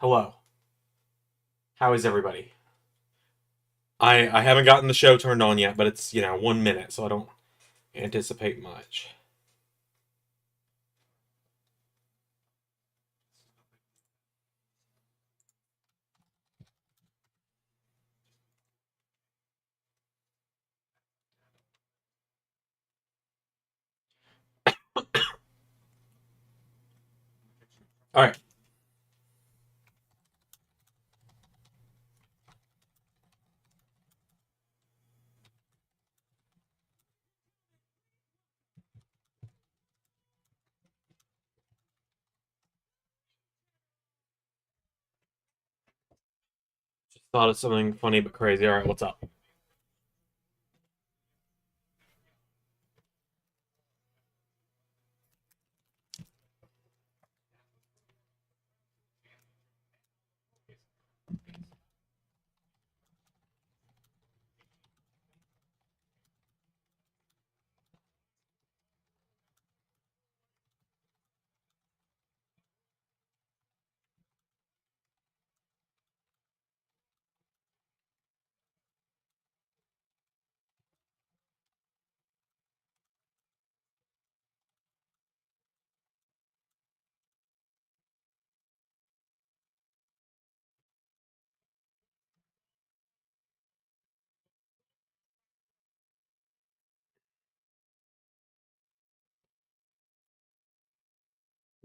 Hello. How is everybody? I haven't gotten the show turned on yet, but it's, 1 minute, so I don't anticipate much. All right. Just thought of something funny but crazy. All right, what's up?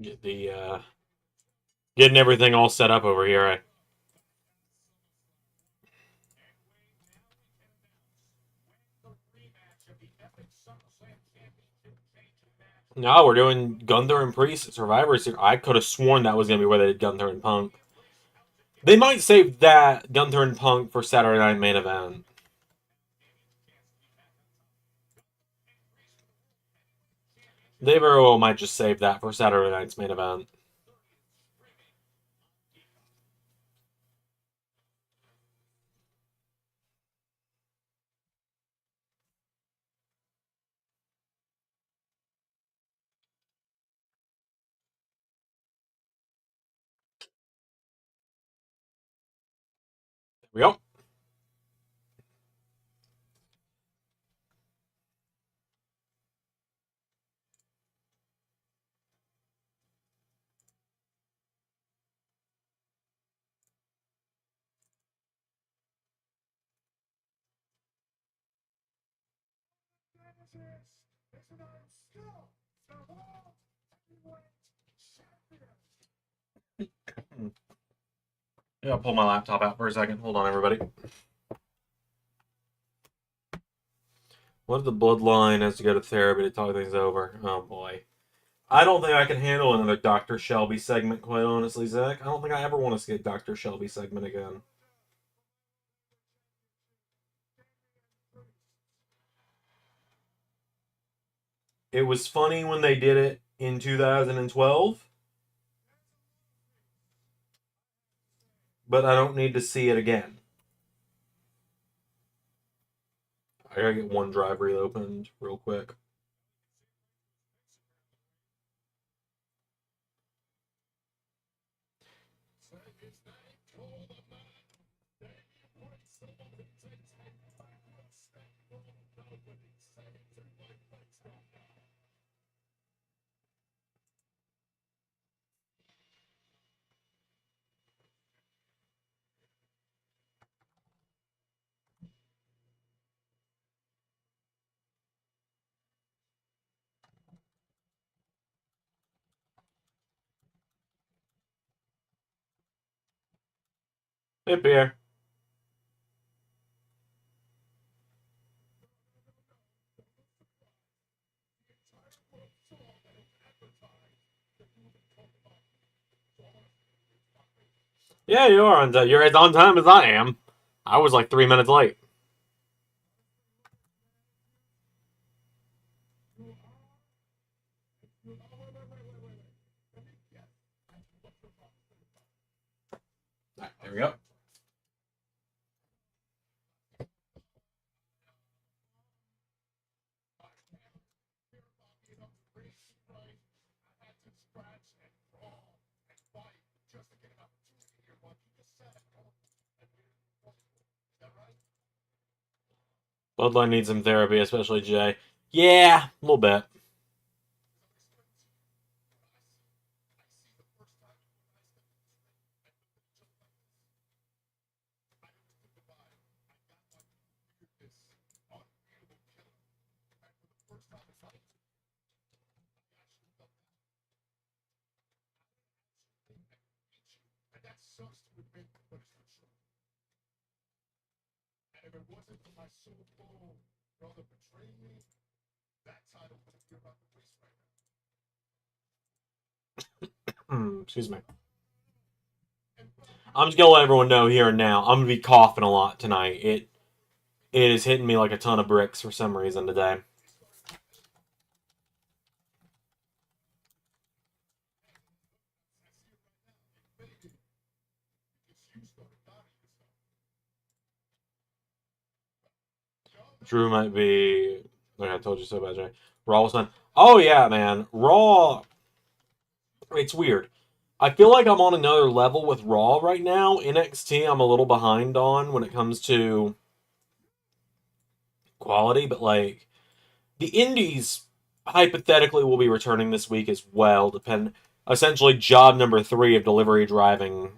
Get the getting everything all set up over here. No, we're doing Gunther and Priest at Survivor Series. I could have sworn that was gonna be where they did Gunther and Punk. They might save that Gunther and Punk for Saturday Night Main Event. They very well might just save that for Saturday Night's Main Event. There we go. Yeah, I'll pull my laptop out for a second. Hold on, everybody. What if the bloodline has to go to therapy to talk things over? Oh boy. I don't think I can handle another Dr. Shelby segment, quite honestly, Zach. I don't think I ever want to see a Dr. Shelby segment again. It was funny when they did it in 2012, but I don't need to see it again. I gotta get OneDrive reopened real quick. Hey, Pierre. Yeah, you are on time. You're as on time as I am. I was like 3 minutes late. Right, there we go. Bloodline needs some therapy, especially Jay. Yeah, a little bit. Excuse me. I'm just gonna let everyone know here and now. I'm gonna be coughing a lot tonight. It is hitting me like a ton of bricks for some reason today. Drew might be. Like I told you so about Jay. Raw was fun. Oh yeah, man. Raw. It's weird. I feel like I'm on another level with Raw right now. NXT, I'm a little behind on when it comes to quality, but like the Indies hypothetically will be returning this week as well. Essentially, job number 3 of delivery driving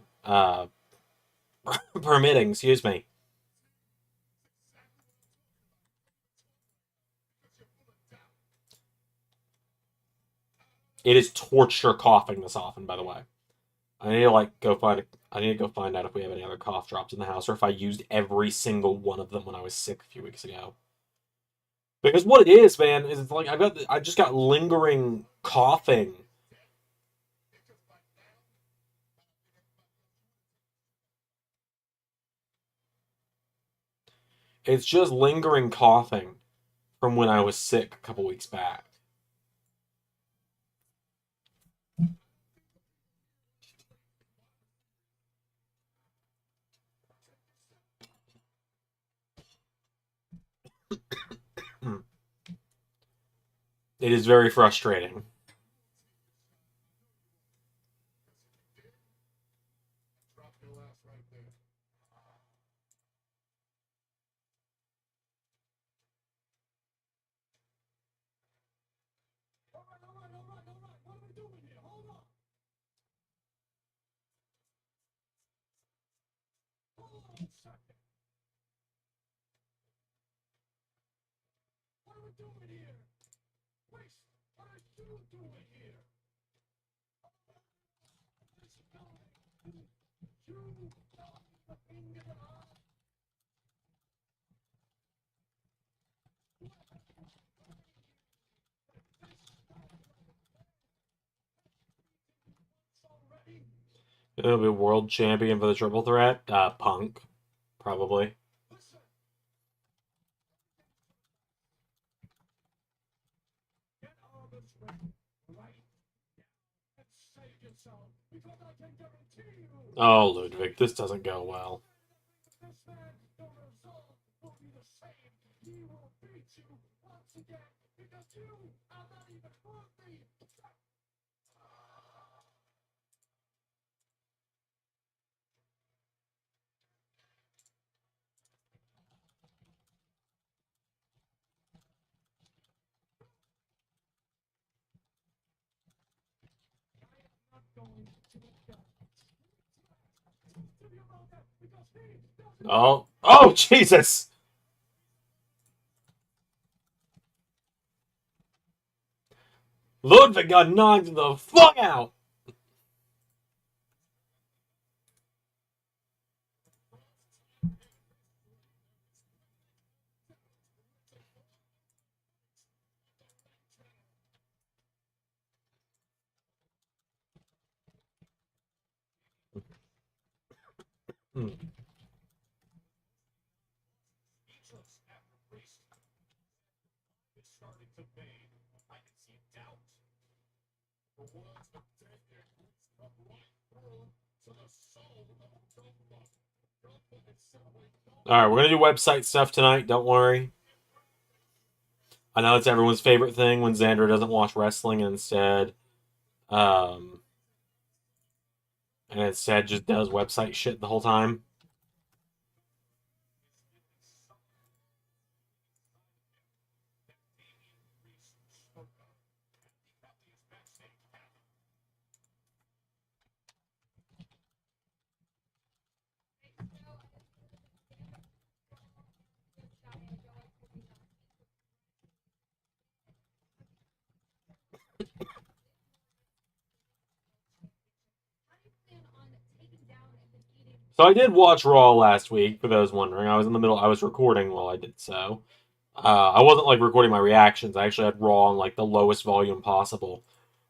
permitting. Excuse me. It is torture coughing this often, by the way. I need to like go find. I need to go find out if we have any other cough drops in the house, or if I used every single one of them when I was sick a few weeks ago. Because what it is, man, is it's like I just got lingering coughing. It's just lingering coughing from when I was sick a couple weeks back. It is very frustrating. It'll be world champion for the triple threat. Punk, probably. Oh, Ludwig, this doesn't go well. Oh, Jesus! Ludwig got knocked the fuck out. Hmm. All right, we're gonna do website stuff tonight. Don't worry. I know it's everyone's favorite thing when Xander doesn't watch wrestling um, and instead just does website shit the whole time. So I did watch Raw last week, for those wondering. I was in the middle, I was recording while I did so. I wasn't, like, recording my reactions. I actually had Raw on, like, the lowest volume possible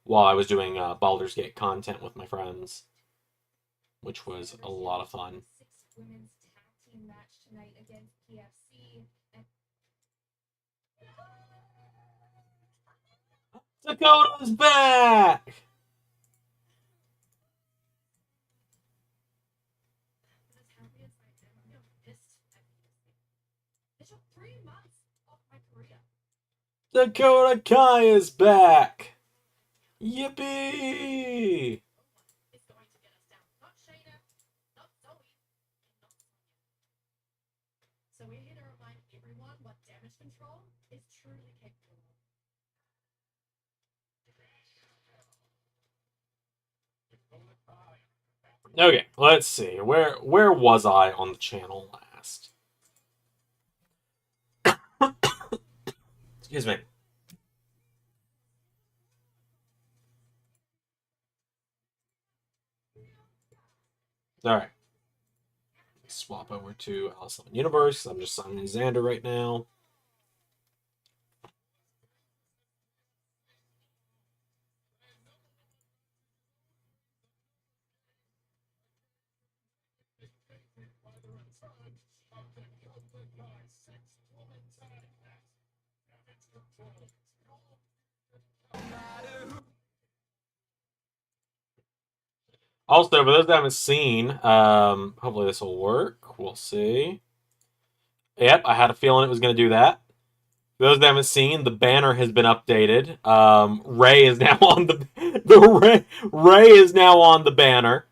while I was doing Baldur's Gate content with my friends, which was a lot of fun. Dakota's back! Dakota Kai is back! Yippee! So we're here to remind everyone what damage control is truly capable of. Okay, let's see. Where was I on the channel last? Excuse me. Alright. Swap over to Alice in Universe. I'm just signing Xander right now. Also, for those that haven't seen, hopefully this will work. We'll see. Yep, I had a feeling it was going to do that. For those that haven't seen, the banner has been updated. Ray is now on the Ray is now on the banner,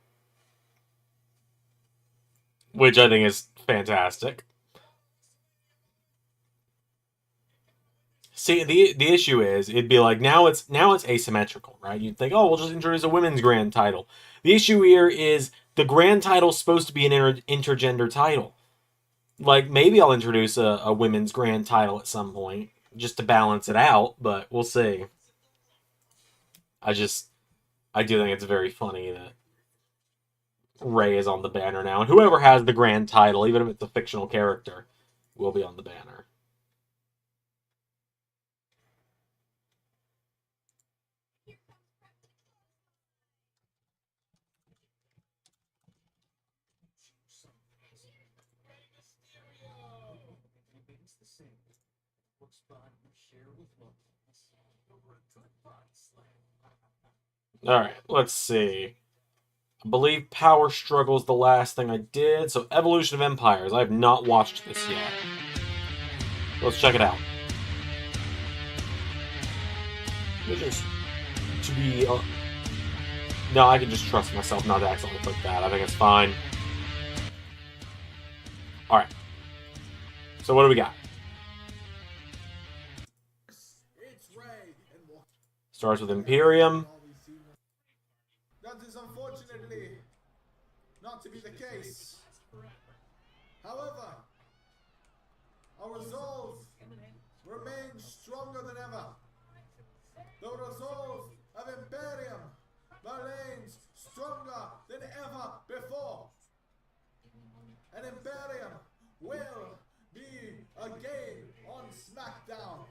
which I think is fantastic. See, the issue is, it'd be like, now it's asymmetrical, right? You'd think, oh, we'll just introduce a women's grand title. The issue here is the grand title's supposed to be an intergender title. Like, maybe I'll introduce a women's grand title at some point, just to balance it out, but we'll see. I do think it's very funny that Ray is on the banner now, and whoever has the grand title, even if it's a fictional character, will be on the banner. Alright, let's see. I believe Power Struggle is the last thing I did. So, Evolution of Empires. I have not watched this yet. Let's check it out. Just to be... no, I can just trust myself not to accidentally click that. I think it's fine. Alright. So, what do we got? Starts with Imperium. That is unfortunately not to be the case. However, our resolve remains stronger than ever. The resolve of Imperium remains stronger than ever before. And Imperium will be again on SmackDown.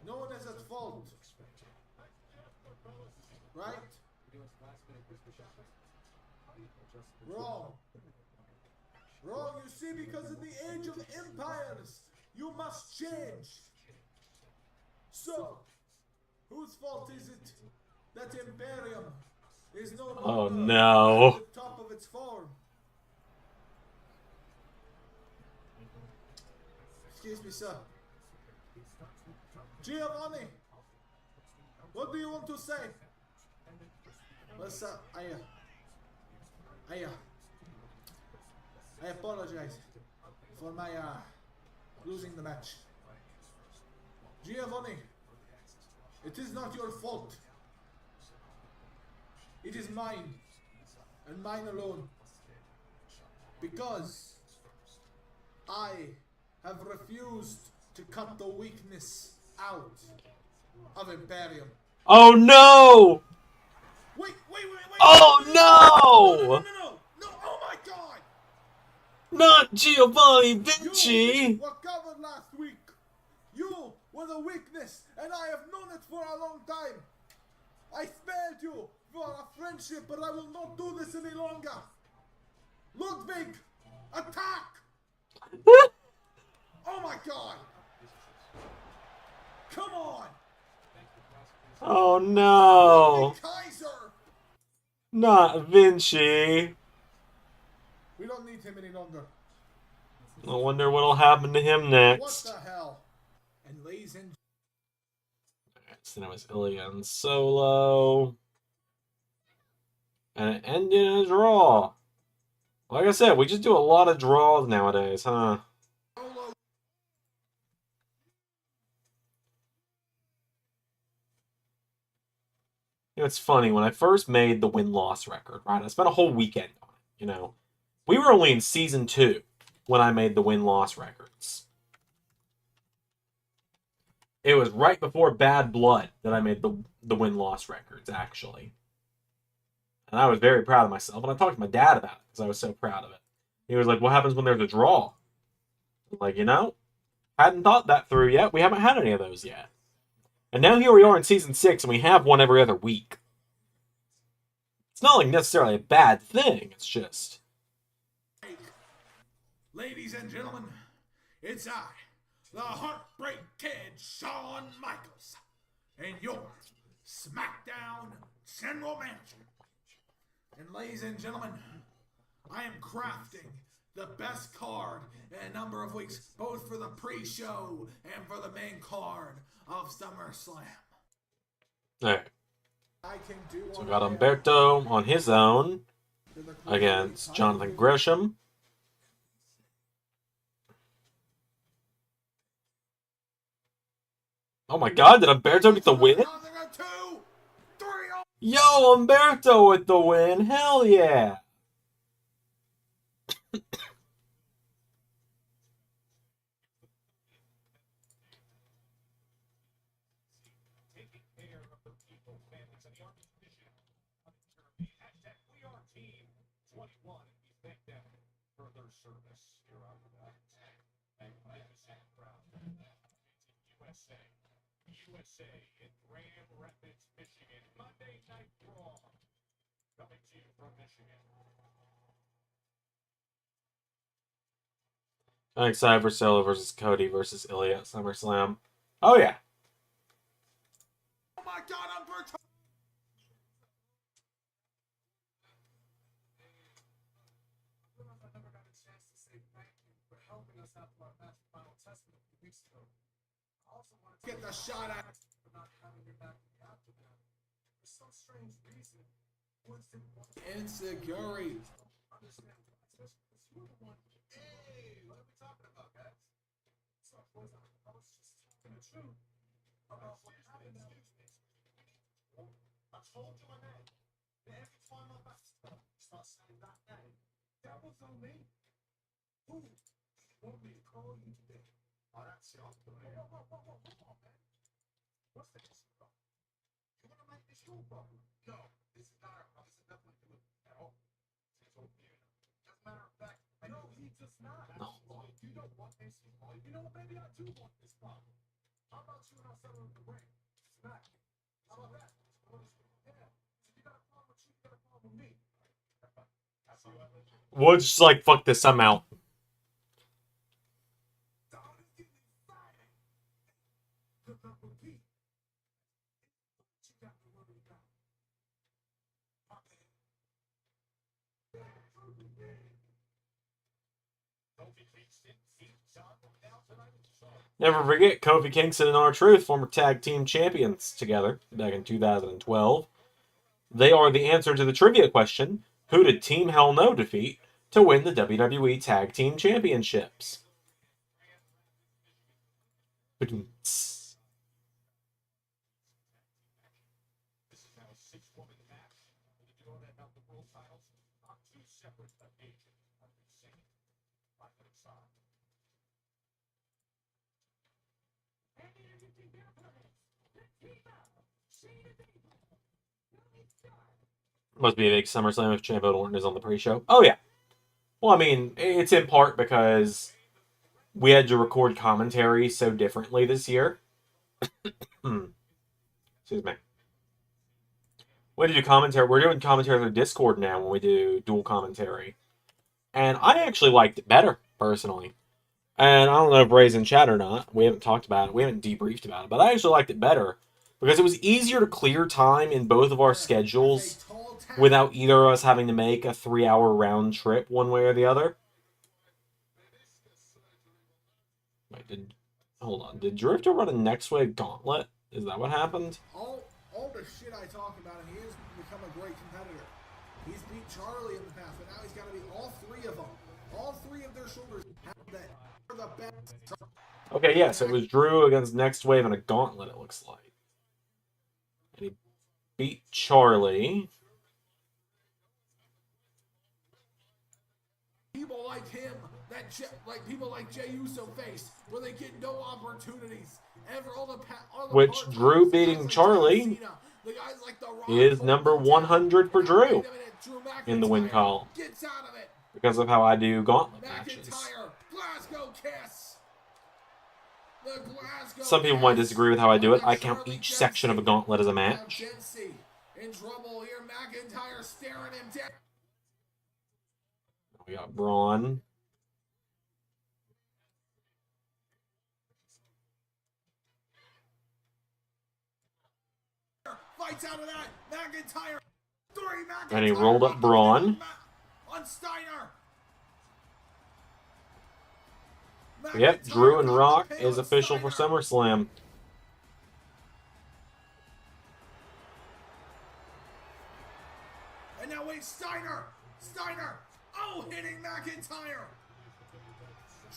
No one is at fault. Right? Wrong. Wrong, you see, because in the age of empires, you must change. So, whose fault is it that Imperium is no longer at the top of its form? Excuse me, sir. Giovanni, what do you want to say? Well, sir, I apologize for my losing the match. Giovanni, it is not your fault. It is mine, and mine alone. Because I have refused to cut the weakness out of Imperium. Oh no! Wait! No! No! Oh my God! Not Giovanni You Vinci! were covered last week. You were the weakness, and I have known it for a long time. I spared you for a friendship, but I will not do this any longer. Ludwig, attack! Oh my God! Come on! Oh no! Kaiser! Not Vinci! We don't need him any longer. I wonder what'll happen to him What next. the hell? And ladies and So that was Ilya and Solo. And it ended in a draw. Like I said, we just do a lot of draws nowadays, huh? Solo. You know, it's funny, when I first made the win-loss record, right? I spent a whole weekend on it, you know. We were only in Season 2 when I made the win-loss records. It was right before Bad Blood that I made the win-loss records, actually. And I was very proud of myself, and I talked to my dad about it, because I was so proud of it. He was like, what happens when there's a draw? I'm like, you know, hadn't thought that through yet. We haven't had any of those yet. And now here we are in Season 6, and we have one every other week. It's not like necessarily a bad thing, it's just... Ladies and gentlemen, it's I, the Heartbreak Kid Shawn Michaels, and your SmackDown General Manager. And ladies and gentlemen, I am crafting the best card in a number of weeks, both for the pre-show and for the main card of SummerSlam. Alright, I can do so we got Umberto on his own the against Jonathan Gresham. Oh my god, did Umberto get the win? Yo, Umberto with the win! Hell yeah! USA in Grand Rapids, Michigan. Monday Night Raw. Coming to you from Michigan. I'm excited for Solo versus Cody versus Ilya at SummerSlam. Oh yeah. Oh my god, Umberto! I never got a chance to say thank you for helping us out for our match Final Testament a few weeks ago. I also want to get the shot at for not having your back in the aftermath. For some strange reason, insecurity. Understand why, especially because you're the one. Hey, what are we talking about, guys? So, boys, I was just talking the truth about what happened that week. I told you my name. Every time I'm about to start saying that name, that was on me. Who want me to call you today? Oh, that's your story. Whoa, come on, man. What's the issue, bro? You want to make this your problem? No, this is not our problem. This is nothing to do with it at all. It's over here. As a matter of fact, no, he does not. No. You don't want this. You know what? Maybe I do want this problem. How about you and I settle in the ring? Smack me. How about that? Yeah. So you got a problem with you, you got a problem with me. We'll just like fuck this somehow. Never forget, Kofi Kingston and R-Truth, former tag team champions together back in 2012. They are the answer to the trivia question, who did Team Hell No defeat to win the WWE Tag Team Championships? This is now a 6-woman match. The duo that held the world titles on 2 separate occasions. I've been saying right at the side. And everything their opponents, the team up, Shayna Baszler, Billy Stark, Must be a big SummerSlam if Champa Orton is on the pre-show. Oh, yeah. Well, I mean, it's in part because we had to record commentary so differently this year. Excuse me. We had to do commentary. We're doing commentary through Discord now when we do dual commentary. And I actually liked it better, personally. And I don't know if Ray's in chat or not. We haven't talked about it. We haven't debriefed about it. But I actually liked it better because it was easier to clear time in both of our schedules without either of us having to make a 3-hour round trip one way or the other. Wait, hold on. Did Drifter run a Next Wave Gauntlet? Is that what happened? All the shit I talk about him, he has become a great competitor. He's beat Charlie in the past, but now he's got to beat all three of them. All three of their shoulders have that are the best. Okay, yeah, so it was Drew against Next Wave in a gauntlet, it looks like. And he beat Charlie. People like him, like people like Jey Uso face, where they get no opportunities. Which Drew beating Charlie is number 100 for Drew in the win column because of how I do gauntlet matches. Some people might disagree with how I do it. I count each section of a gauntlet as a match. We got Braun. Fights out of that. McIntyre. And he rolled up Braun. On Steiner. Yep, Drew and Rock is official for SummerSlam. And now wait, Steiner. Oh, hitting McIntyre.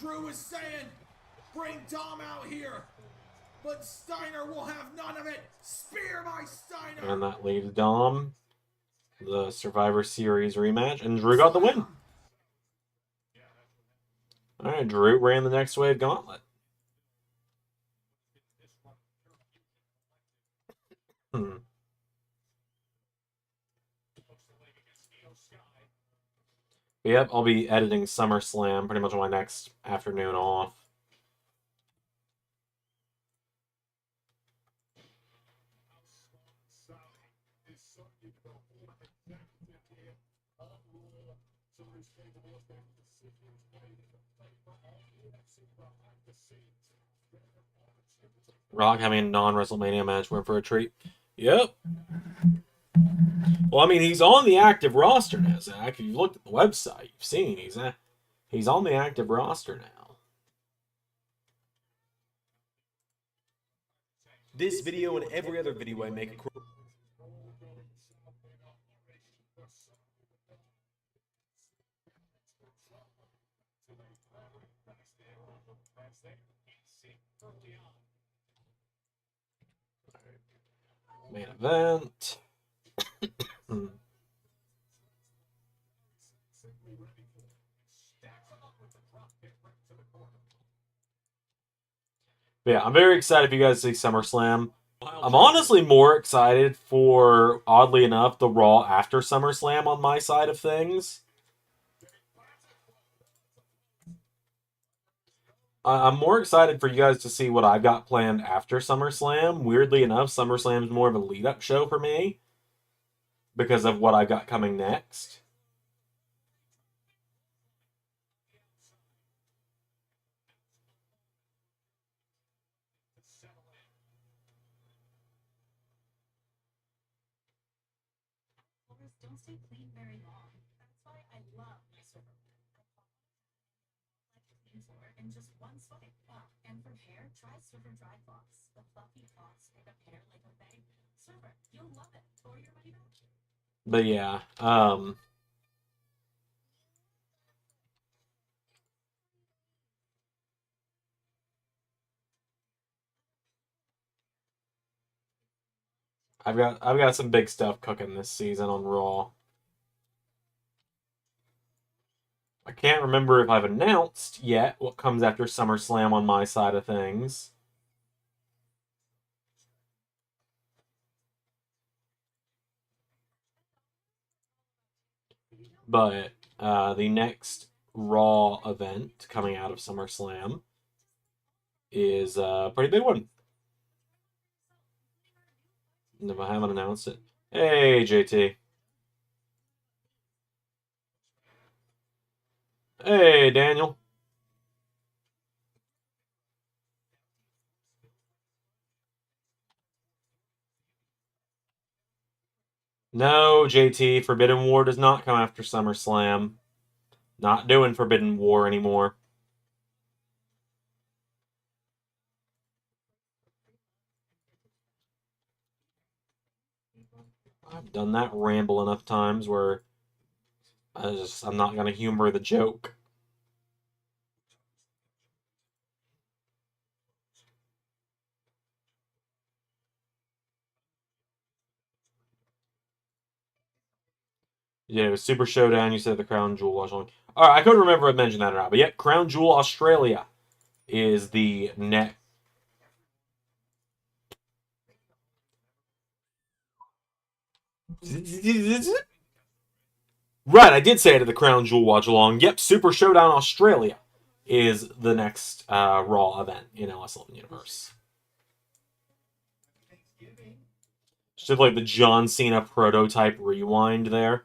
Drew is saying, bring Dom out here. But Steiner will have none of it. Spear by Steiner. And that leaves Dom, the Survivor Series rematch, and Drew got the win. All right, Drew ran the Next Wave Gauntlet. Yep, I'll be editing SummerSlam pretty much on my next afternoon off. Rock having a non-WrestleMania match went for a treat. Yep. Well, I mean, he's on the active roster now, Zach. If you've looked at the website, you've seen he's on the active roster now. This video and every other video I make Main event. Yeah, I'm very excited for you guys to see SummerSlam. I'm honestly more excited for, oddly enough, the Raw after SummerSlam on my side of things. I'm more excited for you guys to see what I've got planned after SummerSlam. Weirdly enough, SummerSlam is more of a lead-up show for me because of what I've got coming next. Don't stay clean very long. That's why I love my server. Clean floor in just one swipe. And for hair, try Server Dry Cloths. The fluffy cloths make up hair like a bang. Server, you'll love it. Or your money back. But yeah, I've got some big stuff cooking this season on Raw. I can't remember if I've announced yet what comes after SummerSlam on my side of things. But the next Raw event coming out of SummerSlam is a pretty big one. And if I haven't announced it, hey JT, hey Daniel. No, JT, Forbidden War does not come after SummerSlam. Not doing Forbidden War anymore. I've done that ramble enough times where I'm not gonna humor the joke. Yeah, it was Super Showdown. You said the Crown Jewel Australia. All right, I couldn't remember if I mentioned that or not, but yep, Crown Jewel Australia is the next. Right, I did say it at the Crown Jewel Watch Along. Yep, Super Showdown Australia is the next Raw event in LS11 Universe. Just like the John Cena prototype rewind there.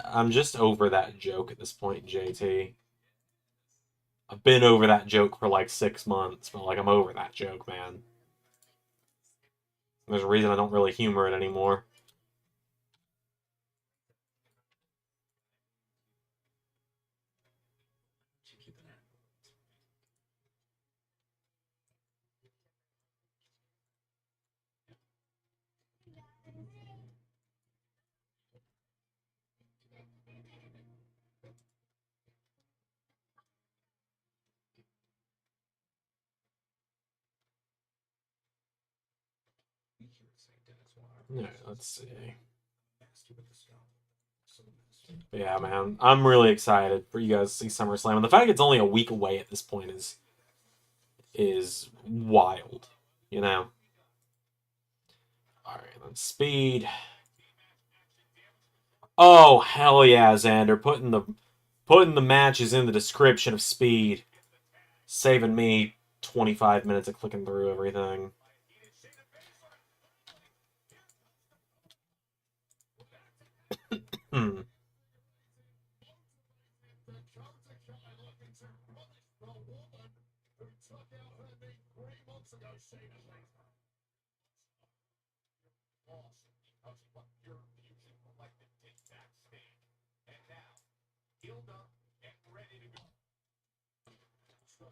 I'm just over that joke at this point, JT. I've been over that joke for like 6 months, but like I'm over that joke, man. There's a reason I don't really humor it anymore. Yeah, let's see. Yeah, man, I'm really excited for you guys to see SummerSlam, and the fact it's only a week away at this point is wild, you know. All right, then Speed. Oh hell yeah, Xander, putting the matches in the description of Speed, saving me 25 minutes of clicking through everything. Hmm.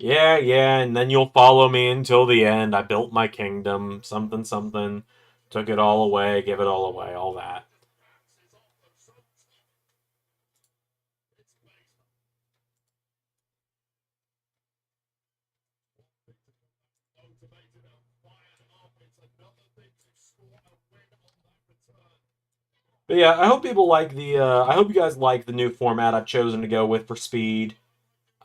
Yeah, yeah, and then you'll follow me until the end. I built my kingdom, something, something. Took it all away, give it all away, all that. But yeah, I hope people like the. I hope you guys like the new format I've chosen to go with for Speed.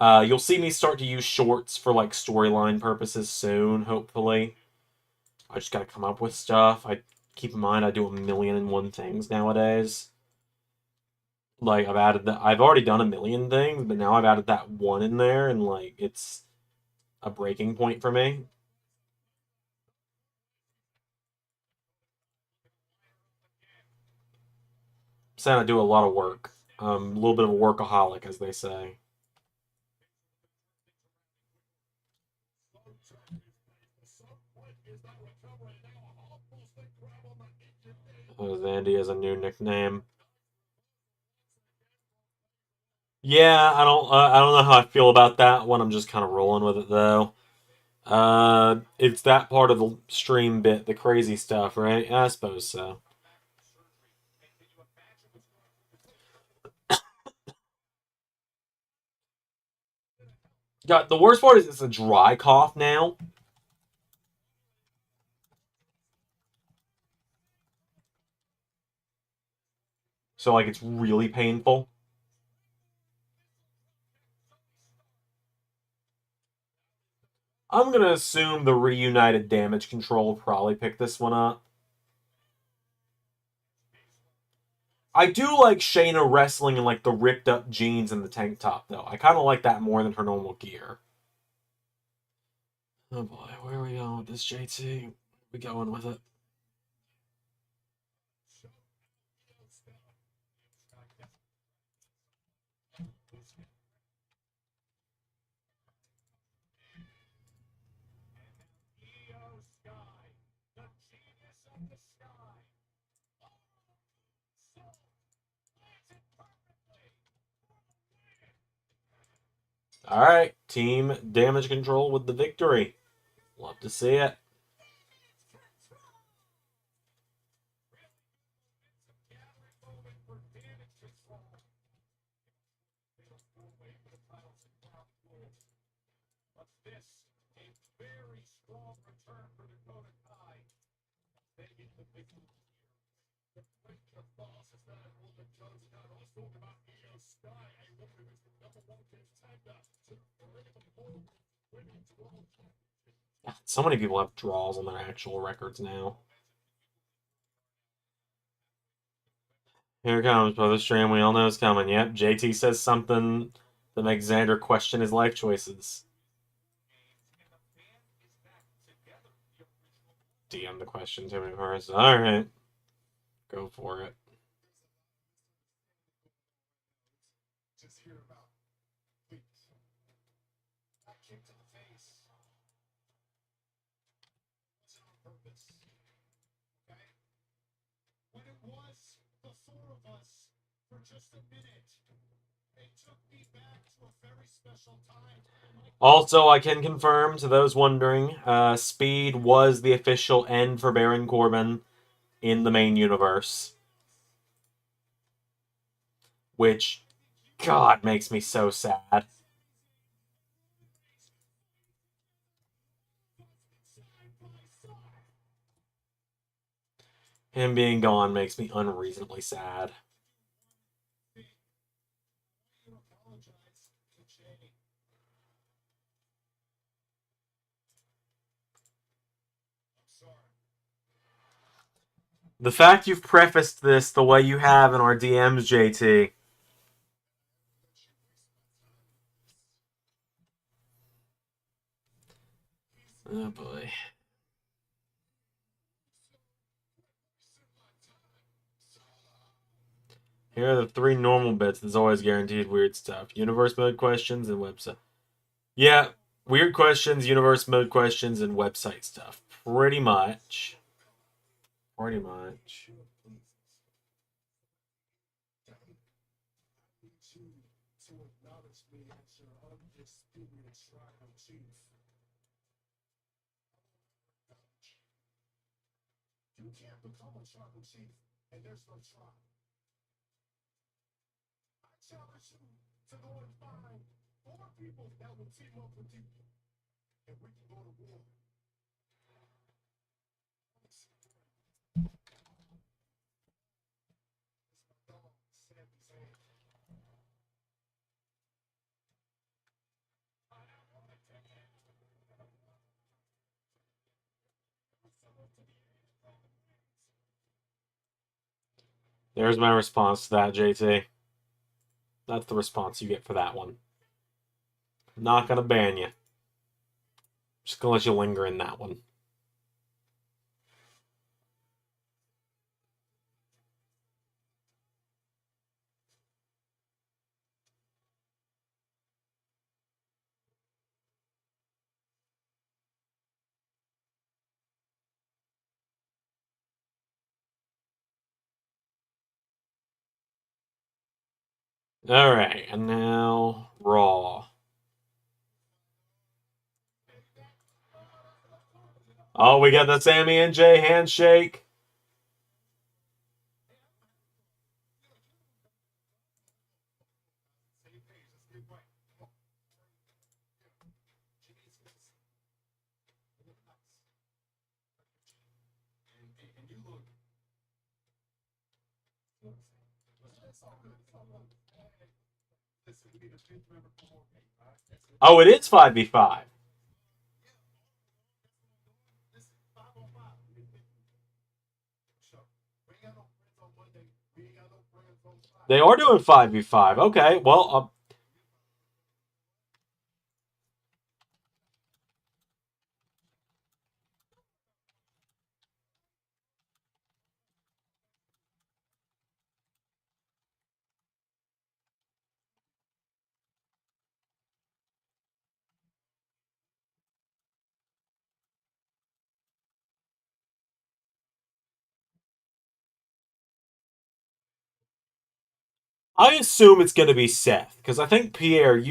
You'll see me start to use shorts for like storyline purposes soon, hopefully. I just gotta come up with stuff. I keep in mind I do 1,000,001 things nowadays. Like I've already done 1,000,000 things, but now I've added that one in there, and like it's a breaking point for me. Saying I do a lot of work. A little bit of a workaholic, as they say. Zandy has a new nickname. Yeah, I don't know how I feel about that one. I'm just kind of rolling with it though. It's that part of the stream bit, the crazy stuff, right? I suppose so. God, the worst part is it's a dry cough now. So like it's really painful. I'm gonna assume the reunited damage control probably picked this one up. I do like Shayna wrestling in like the ripped up jeans and the tank top though. I kind of like that more than her normal gear. Oh boy, where are we going with this, JT? We going with it? Io Sky, the genius of the sky. So lands it perfectly. All right, team damage control with the victory. Love to see it. Gathering moment for damage control. Away for the titles and crown jewels. But this, a very strong return for Dakota Kai. They get the victory here. The French of Boss is not a woman judge, not also about Io Sky, a woman who is the number one contender to the Ring of Honor Women's World Championship. So many people have draws on their actual records now. Here it comes, brother stream. We all know it's coming. Yep, JT says something that makes Xander question his life choices. DM the question to me first. All right, go for it. Just hear about please. That kick to the face. It's on purpose. Okay? When it was the four of us for just a minute, it took me back to a very special time. Also, I can confirm to those wondering, Speed was the official end for Baron Corbin in the main universe. Which, God, makes me so sad. Him being gone makes me unreasonably sad. The fact you've prefaced this the way you have in our DMs, JT. Oh boy. Here are the 3 normal bits. There's always guaranteed weird stuff. Universe mode questions and website. Yeah, weird questions, universe mode questions, and website stuff. Pretty much. Pretty much. To acknowledge me as your undisputed tribal chief. You can't become a tribal chief, and there's no tribe. I challenge you to go and find 4 people that will team up with you, and we can go to war. There's my response to that, JT. That's the response you get for that one. Not gonna ban you. Just gonna let you linger in that one. Alright, and now Raw. Oh, we got the Sammy and Jay handshake. Oh, it is 5v5. They are doing 5v5. Okay, well, I assume it's going to be Seth, because I think Pierre,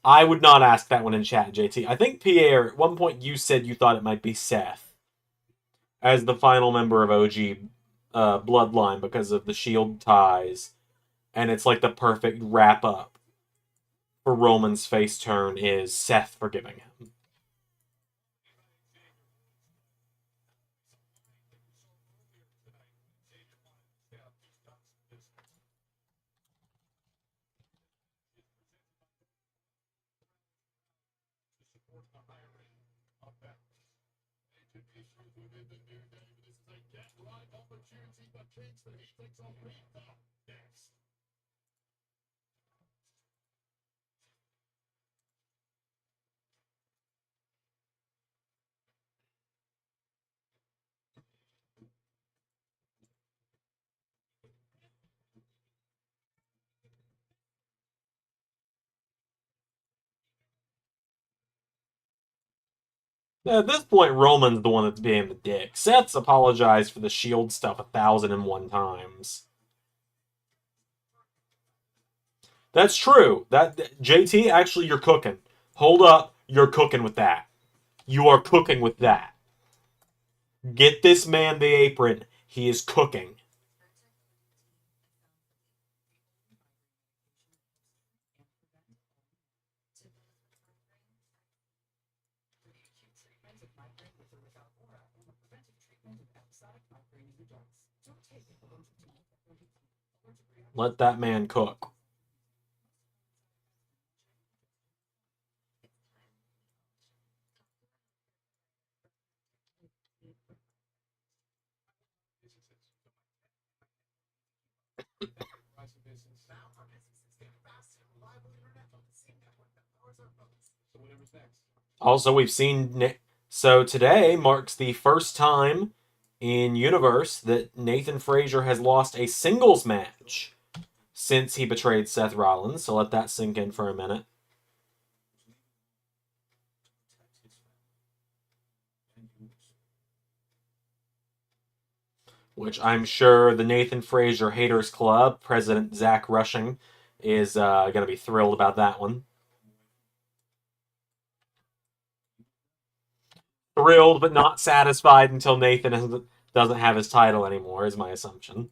I would not ask that one in chat, JT. I think Pierre, at one point you said you thought it might be Seth as the final member of OG Bloodline because of the Shield ties. And it's like the perfect wrap up for Roman's face turn is Seth forgiving him. At this point, Roman's the one that's being the dick. Seth's apologized for the Shield stuff 1,001 times. That's true. That JT, actually, you're cooking. Hold up, you're cooking with that. You are cooking with that. Get this man the apron. He is cooking. Let that man cook. Also, we've seen... So today marks the first time in Universe that Nathan Frazier has lost a singles match since he betrayed Seth Rollins. So let that sink in for a minute. Which I'm sure the Nathan Frazier Haters Club, President Zach Rushing, is going to be thrilled about that one. Thrilled but not satisfied until Nathan doesn't have his title anymore, is my assumption.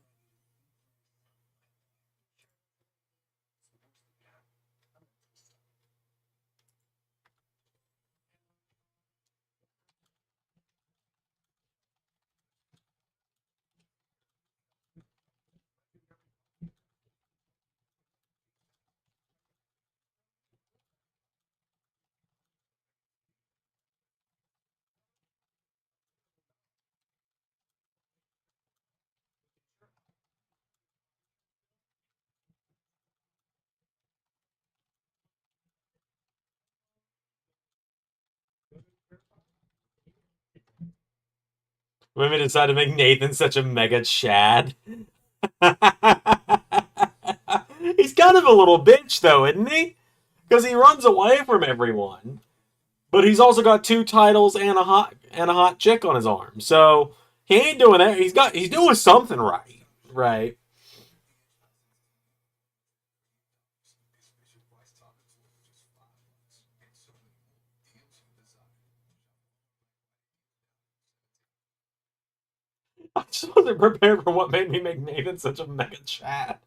Women decide to make Nathan such a mega Chad. He's kind of a little bitch, though, isn't he? Because he runs away from everyone, but he's also got 2 titles and a hot chick on his arm. So he ain't doing that. He's doing something right, right? I just wasn't prepared for what made me make Nathan such a mega Chad.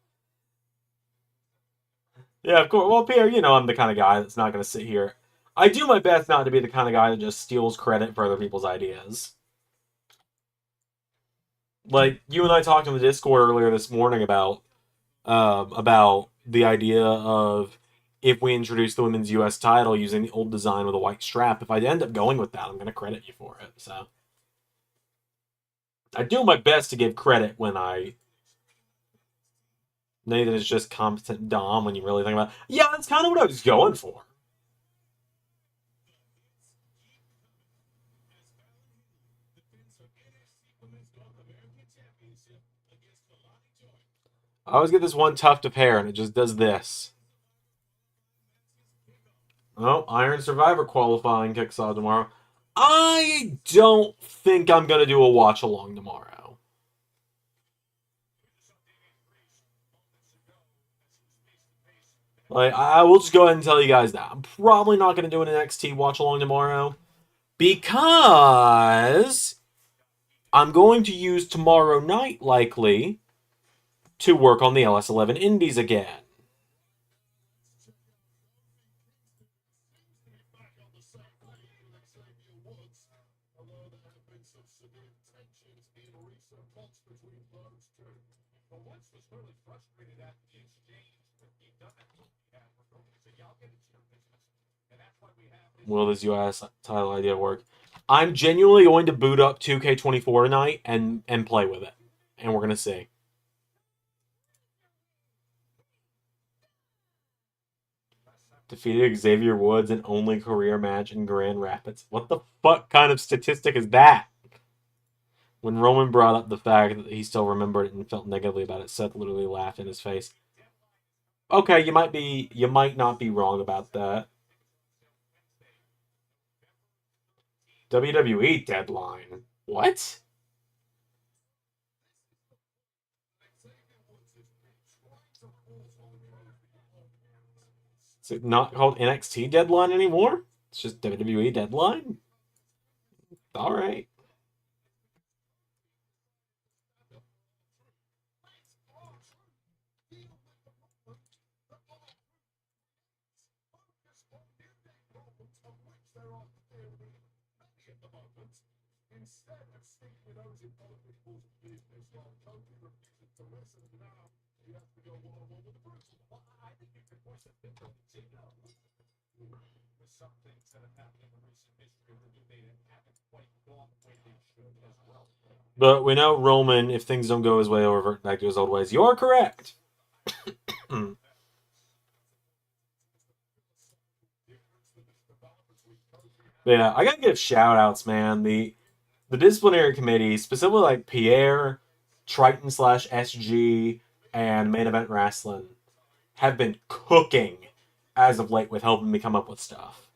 Yeah, of course. Well, Pierre, you know I'm the kind of guy that's not going to sit here. I do my best not to be the kind of guy that just steals credit for other people's ideas. Like, you and I talked on the Discord earlier this morning about the idea of if we introduce the women's U.S. title using the old design with a white strap. If I end up going with that, I'm going to credit you for it. So I do my best to give credit when I Nathan is just competent Dom when you really think about it. Yeah, that's kind of what I was going for. I always get this one tough to pair, and it just does this. Oh, Iron Survivor qualifying kicks off tomorrow. I don't think I'm going to do a watch along tomorrow. Like, I will just go ahead and tell you guys that. I'm probably not going to do an NXT watch along tomorrow because I'm going to use tomorrow night, likely, to work on the LS11 Indies again. Will this US title idea work? I'm genuinely going to boot up 2K24 tonight and play with it. And we're going to see. Defeated Xavier Woods in only career match in Grand Rapids. What the fuck kind of statistic is that? When Roman brought up the fact that he still remembered it and felt negatively about it, Seth literally laughed in his face. Okay, you might not be wrong about that. WWE deadline. What? Is it not called NXT deadline anymore? It's just WWE deadline? Alright. Instead of sticking with those important people's business, while totally refusing to listen, now you have to go one-on-one with the person. Well, I think you could voice a different signal. There's some things that have happened in recent history of the new data haven't quite gone the way they should as well. But we know Roman, if things don't go his way, will revert back to his old ways. You're correct. But yeah, I gotta give shout outs, man. The disciplinary committee, specifically like Pierre, Triton / SG, and Main Event Wrestling, have been cooking as of late with helping me come up with stuff.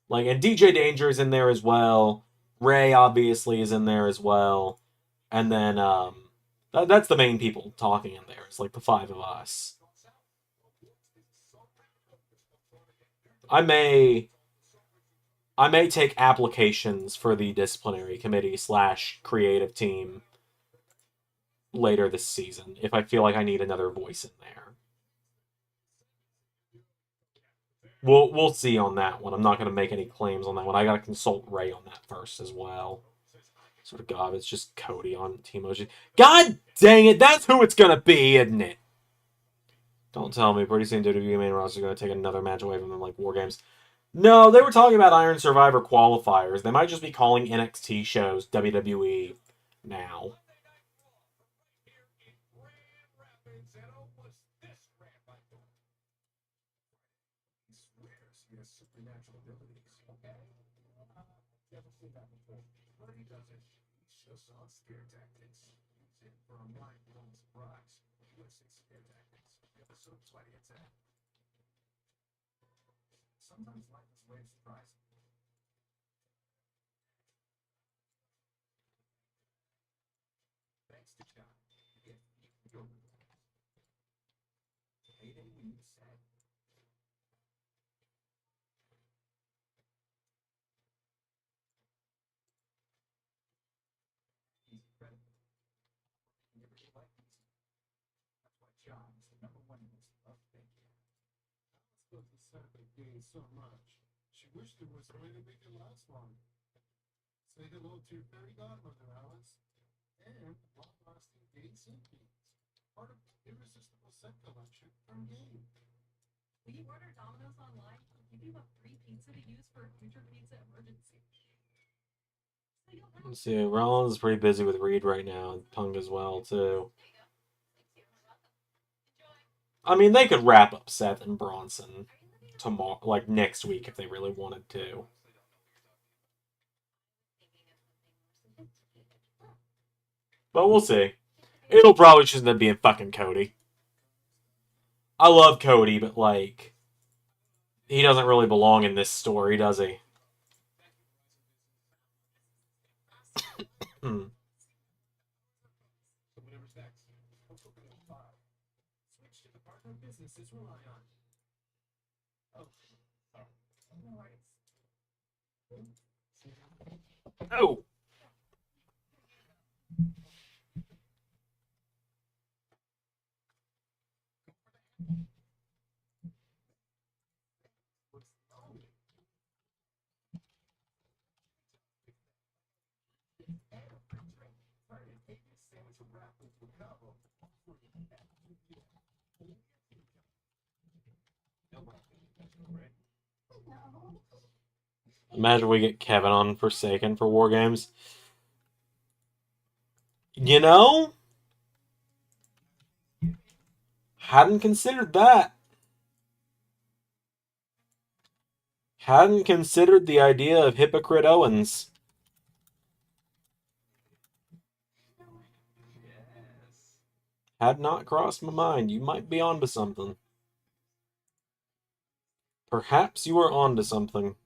Like, and DJ Danger is in there as well. Ray obviously is in there as well. And then that's the main people talking in there. It's like the five of us. I may take applications for the disciplinary committee / creative team later this season if I feel like I need another voice in there. We'll see on that one. I'm not going to make any claims on that one. I got to consult Ray on that first as well. Sort of God, it's just Cody on Team OG. God dang it, that's who it's going to be, isn't it? Don't tell me. Pretty soon WWE main roster is going to take another match away from them like War Games. No, they were talking about Iron Survivor qualifiers. They might just be calling NXT shows WWE now. Sometimes life is way surprising. Thanks to John, if you feel payday when you said he's incredible. He never did like these. That's why John is the #1 most loved figure. I was supposed to gained so much. She wished there was a way to make it last long. Say hello to your fairy godmother, Alice. And long-lasting dates and beans. Part of the irresistible set collection from Game. When you order Domino's online, they'll give you a free pizza to use for a future pizza emergency. So you'll have Let's see. Rollins is pretty busy with Reed right now, and Punk as well, too. There you go. Thank you. You're welcome. I mean, they could wrap up Seth and Bronson tomorrow, like next week, if they really wanted to. But we'll see. It'll probably just end up being fucking Cody. I love Cody, but like, he doesn't really belong in this story, does he? Hmm. So whatever's next. Switch to the partner businesses rely on. Oh, sorry. No worries. Oh. Imagine we get Kevin on Forsaken for War Games. You know? Hadn't considered that. Hadn't considered the idea of Hypocrite Owens. Had not crossed my mind. You might be onto something. Perhaps you are onto something.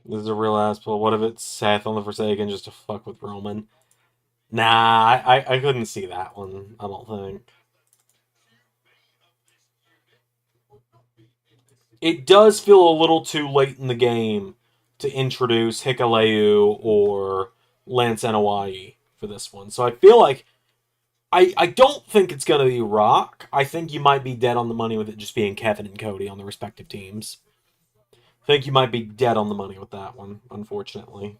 This is a real ass pull. What if it's Seth on the Forsaken just to fuck with Roman? Nah, I couldn't see that one, I don't think. It does feel a little too late in the game to introduce Hikuleo or Lance Anoa'i for this one. So I feel like I don't think it's going to be Rock. I think you might be dead on the money with it just being Kevin and Cody on the respective teams. I think you might be dead on the money with that one, unfortunately.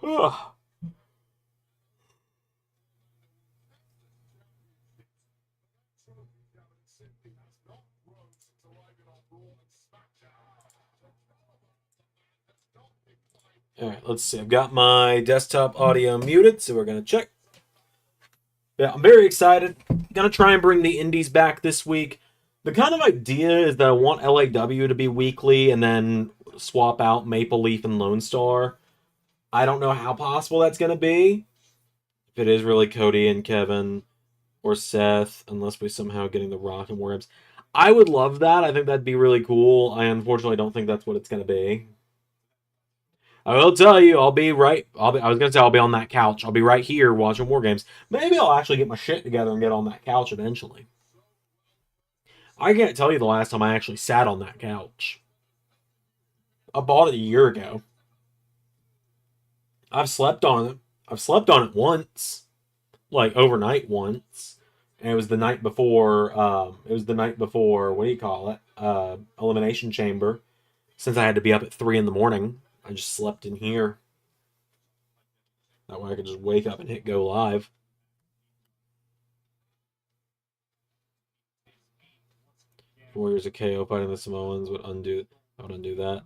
Ugh. Alright, let's see. I've got my desktop audio muted, so we're going to check. Yeah, I'm very excited. Gonna try and bring the indies back this week. The kind of idea is that I want LAW to be weekly and then swap out Maple Leaf and Lone Star. I don't know how possible that's gonna be. If it is really Cody and Kevin or Seth, unless we somehow getting the Rock and Worms. I would love that. I think that'd be really cool. I unfortunately don't think that's what it's gonna be. I will tell you, I'll be right. I was gonna say I'll be on that couch. I'll be right here watching War Games. Maybe I'll actually get my shit together and get on that couch eventually. I can't tell you the last time I actually sat on that couch. I bought it a year ago. I've slept on it. I've slept on it once, like overnight once, and it was the night before. It was the night before. What do you call it? Elimination Chamber. Since I had to be up at 3 in the morning, I just slept in here. That way I could just wake up and hit go live. Warriors of KO fighting the Samoans would undo. I would undo that.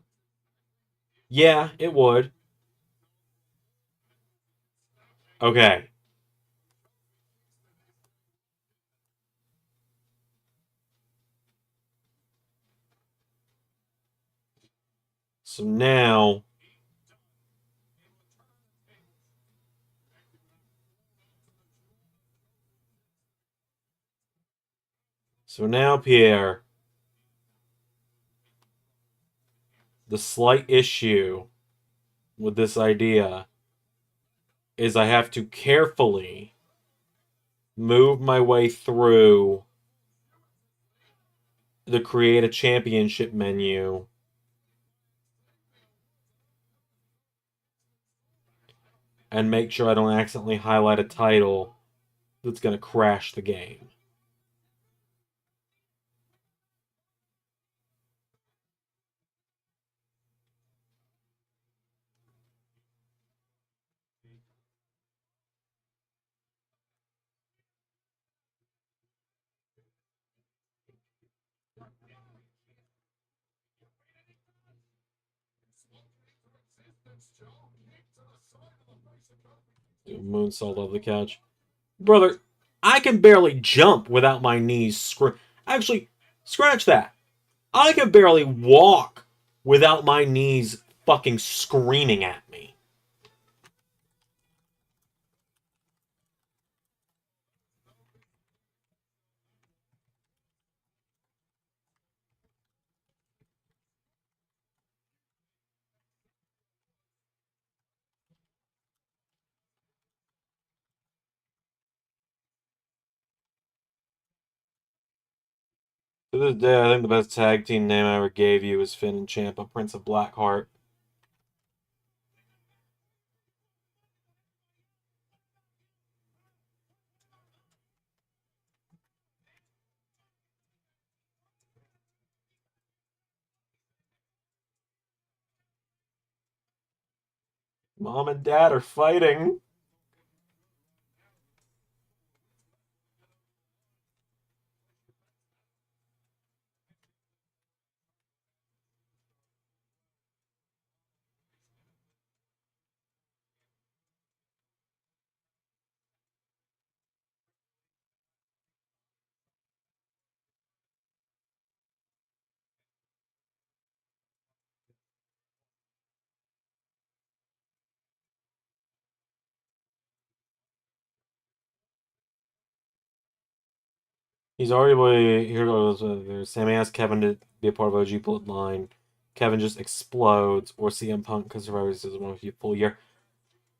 Yeah, it would. Okay. So now Pierre, the slight issue with this idea is I have to carefully move my way through the create a championship menu and make sure I don't accidentally highlight a title that's going to crash the game. Moonsault off the couch. Brother, I can barely jump without my knees Actually, scratch that. I can barely walk without my knees fucking screaming at me. To this day, I think the best tag team name I ever gave you was Finn and Ciampa, Prince of Blackheart. Mom and Dad are fighting. He's already here goes. Sammy asked Kevin to be a part of OG Bloodline. Kevin just explodes, or CM Punk because Survivor Series one a full year.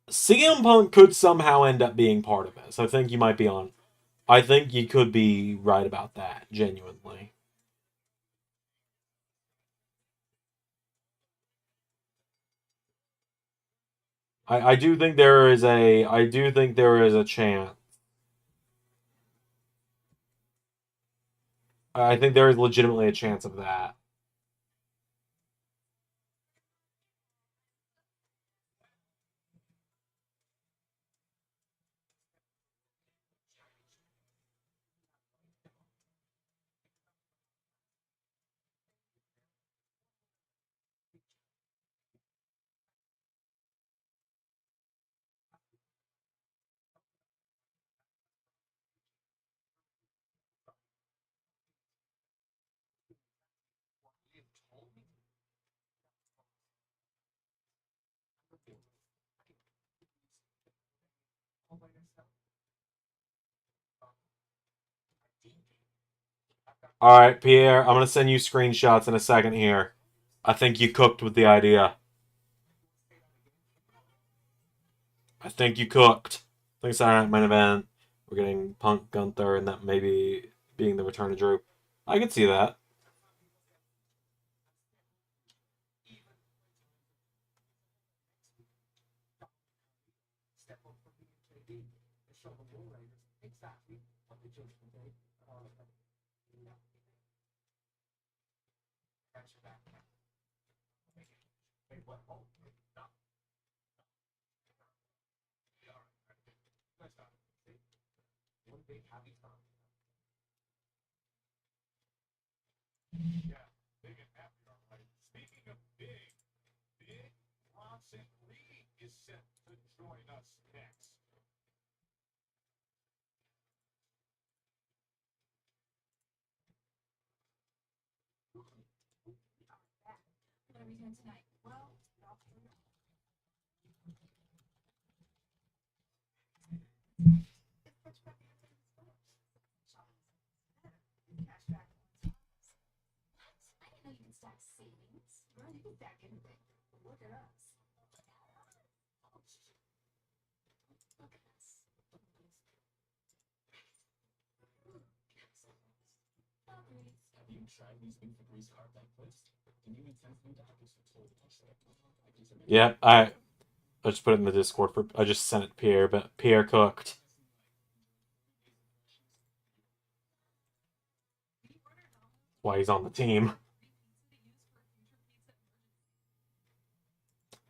CM Punk could somehow end up being part of this. I think you might be on. I think you could be right about that, genuinely. I do think there is a chance. I think there is legitimately a chance of that. All right, Pierre, I'm gonna send you screenshots in a second here. I think you cooked with the idea. I think you cooked. I think Saturday Night Main Event. We're getting Punk, Gunther, and that maybe being the return of Drew. I could see that. Yeah, big and happy, all right. Speaking of big, Bronson Reed is set to join us next. What are we doing tonight? Well, savings. Right second. Look at us. Look at us. Agreed. Have you tried using Febreze card clips? The new intense new doctors have told us that Yeah, I just put it in the Discord for. I just sent it to Pierre, but Pierre cooked. Why he's on the team.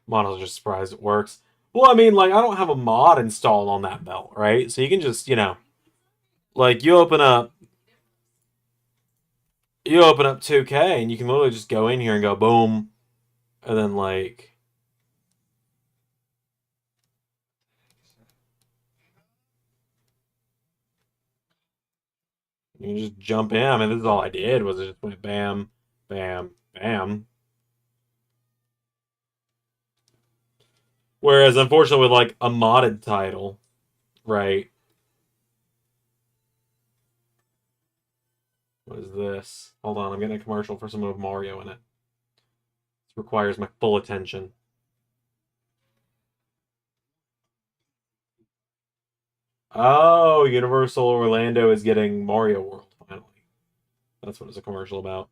Mono's just surprised it works. Well, I mean, like, I don't have a mod installed on that belt, right? So you can just, like, you open up 2K and you can literally just go in here and go boom, and then like. You can just jump in. I mean, this is all I did was I just went bam, bam, bam. Whereas, unfortunately, with like a modded title, right? What is this? Hold on, I'm getting a commercial for someone with Mario in it. This requires my full attention. Oh, Universal Orlando is getting Mario World, finally. That's what it's a commercial about.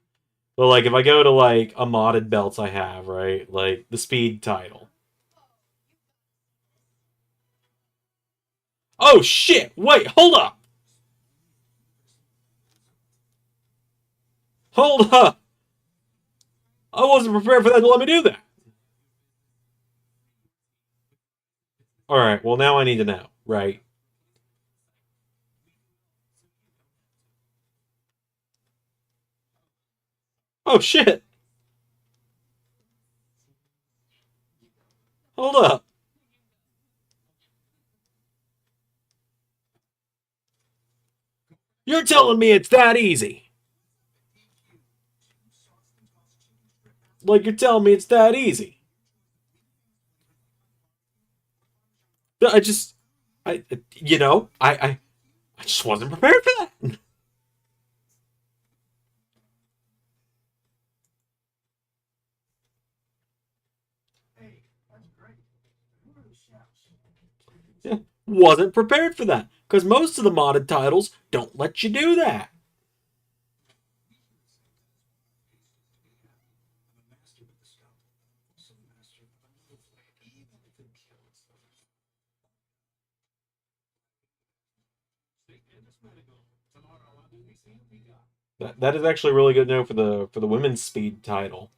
But, like, if I go to, like, a modded belts I have, right? Like, the Speed title. Oh, shit! Wait, hold up! Hold up! I wasn't prepared for that to let me do that! Alright, well, now I need to know, right? Oh, shit! Hold up. You're telling me it's that easy? Like, you're telling me it's that easy? I just wasn't prepared for that. Yeah, wasn't prepared for that. Because most of the modded titles don't let you do that. That is actually really good to know for the women's speed title.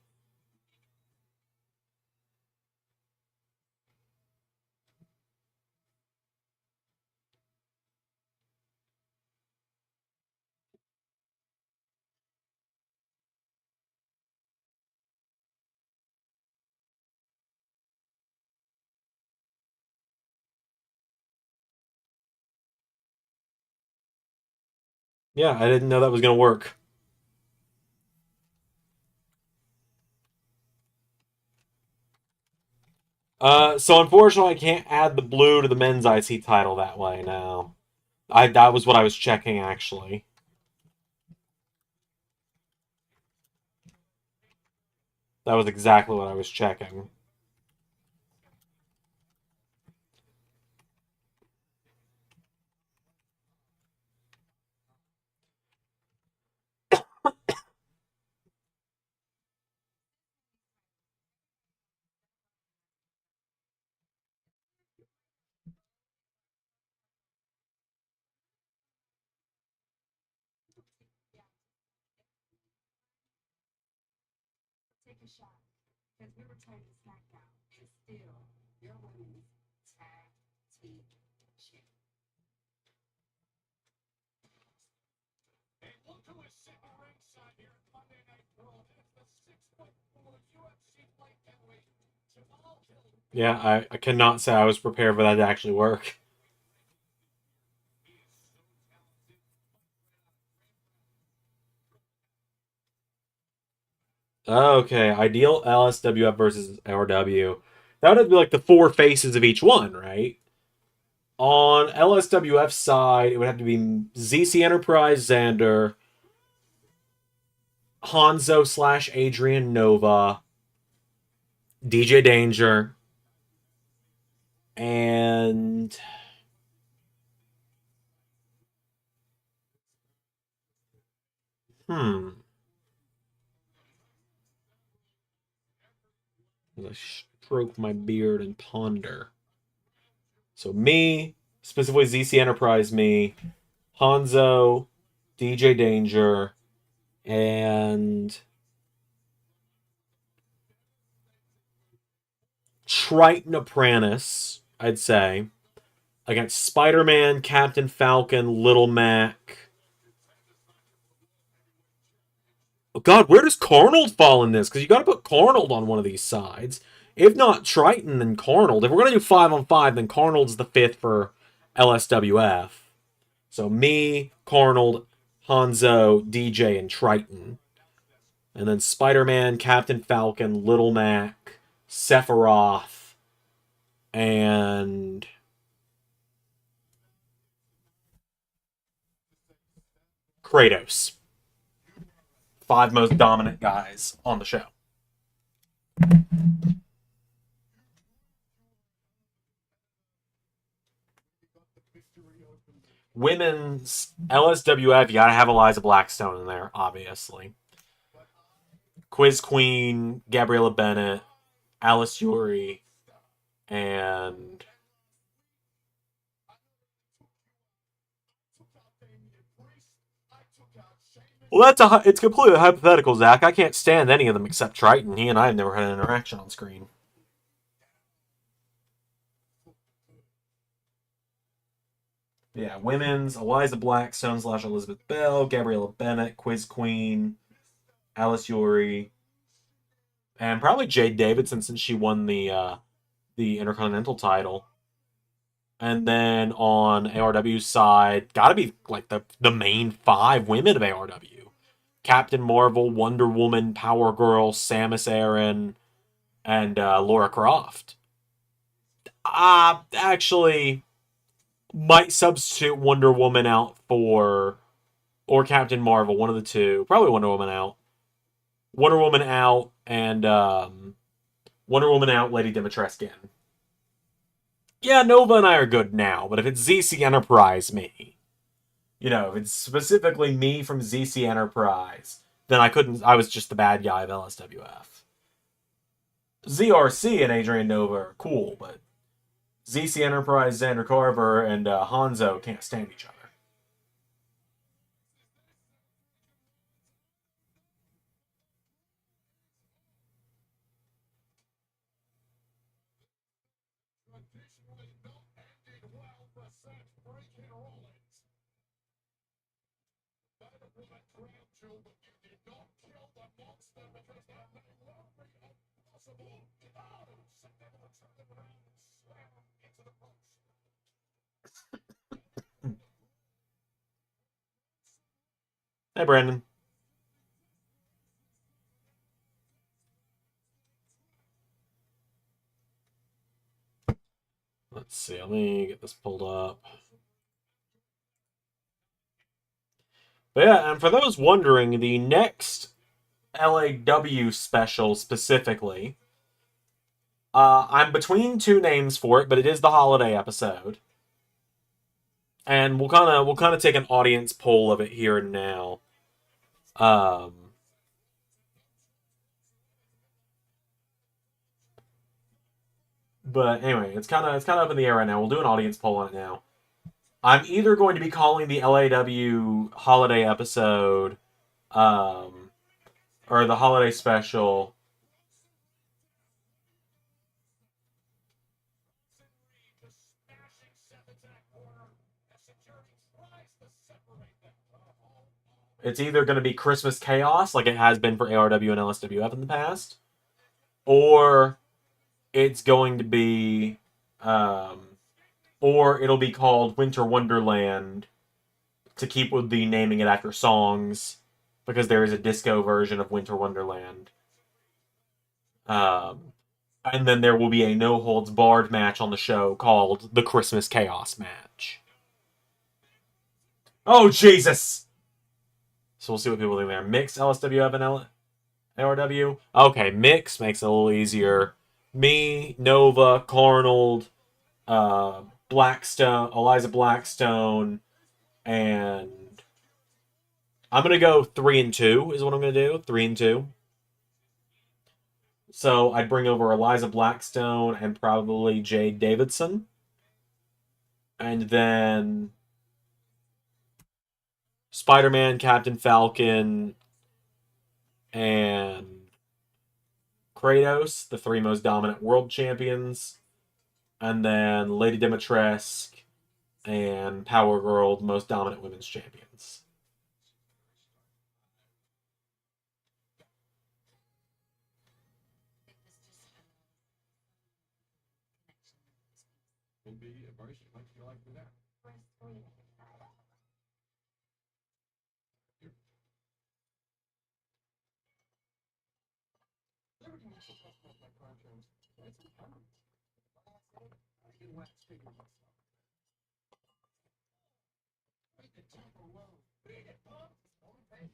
Yeah, I didn't know that was gonna work. So unfortunately, I can't add the blue to the men's IC title that way now. That was what I was checking actually. That was exactly what I was checking. Take a shot. Because we were trying to SmackDown is still your women's tag team champ. And look who is sitting ringside here at Monday Night Raw. It's the 6'4" UFC light heavyweight, Jamal Hill. Yeah, I cannot say I was prepared for that to actually work. Okay, ideal LSWF versus RW. That would be like the four faces of each one, right? On LSWF side, it would have to be ZC Enterprise, Xander. Hanzo slash Adrian Nova, DJ Danger, and as I stroke my beard and ponder. So me, specifically ZC Enterprise me, Hanzo, DJ Danger, and Triton Apprentice, I'd say, against Spider-Man, Captain Falcon, Little Mac. Oh God, where does Carnold fall in this? Because you got to put Carnold on one of these sides. If not Triton, then Carnold. If we're going to do 5-on-5, then Carnold's the 5th for LSWF. So me, Carnold, Hanzo, DJ, and Triton. And then Spider-Man, Captain Falcon, Little Mac, Sephiroth, and Kratos. 5 most dominant guys on the show. Women's LSWF, you gotta have Eliza Blackstone in there, obviously. Quiz Queen, Gabriella Bennett, Alice Yuri, and well, it's completely hypothetical, Zach. I can't stand any of them except Triton. He and I have never had an interaction on screen. Yeah, women's Eliza Blackstone / Elizabeth Bell, Gabriella Bennett, Quiz Queen, Alice Yuri, and probably Jade Davidson since she won the Intercontinental title. And then on ARW's side, gotta be like the main 5 women of ARW. Captain Marvel, Wonder Woman, Power Girl, Samus Aran, and Laura Croft. Actually, might substitute Wonder Woman out or Captain Marvel, one of the two. Probably Wonder Woman out. Wonder Woman out, and Wonder Woman out, Lady Dimitrescu in. Yeah, Nova and I are good now, but if it's ZC Enterprise me, if it's specifically me from ZC Enterprise, then I was just the bad guy of LSWF. ZRC and Adrian Nova are cool, but ZC Enterprise, Xander Carver, and Hanzo can't stand each other. Hey, Brandon. Let's see. Let me get this pulled up. But yeah, and for those wondering, the next LAW special specifically, I'm between 2 names for it, but it is the holiday episode, and we'll kind of take an audience poll of it here and now. But anyway, it's kind of up in the air right now. We'll do an audience poll on it now. I'm either going to be calling the LAW holiday episode, or the holiday special. It's either going to be Christmas Chaos, like it has been for ARW and LSWF in the past, or it's going to be, or it'll be called Winter Wonderland, to keep with the naming it after songs, because there is a disco version of Winter Wonderland. And then there will be a no-holds-barred match on the show called the Christmas Chaos match. Oh, Jesus! So we'll see what people think there. Mixed LSWF and ARW. Okay, mix makes it a little easier. Me, Nova, Carnold, Blackstone, Eliza Blackstone, and I'm gonna go 3 and 2 is what I'm gonna do. 3 and 2. So I'd bring over Eliza Blackstone and probably Jade Davidson. And then Spider-Man, Captain Falcon, and Kratos, the 3 most dominant world champions. And then Lady Dimitrescu and Power Girl, the most dominant women's champions. Will be a very like you like that.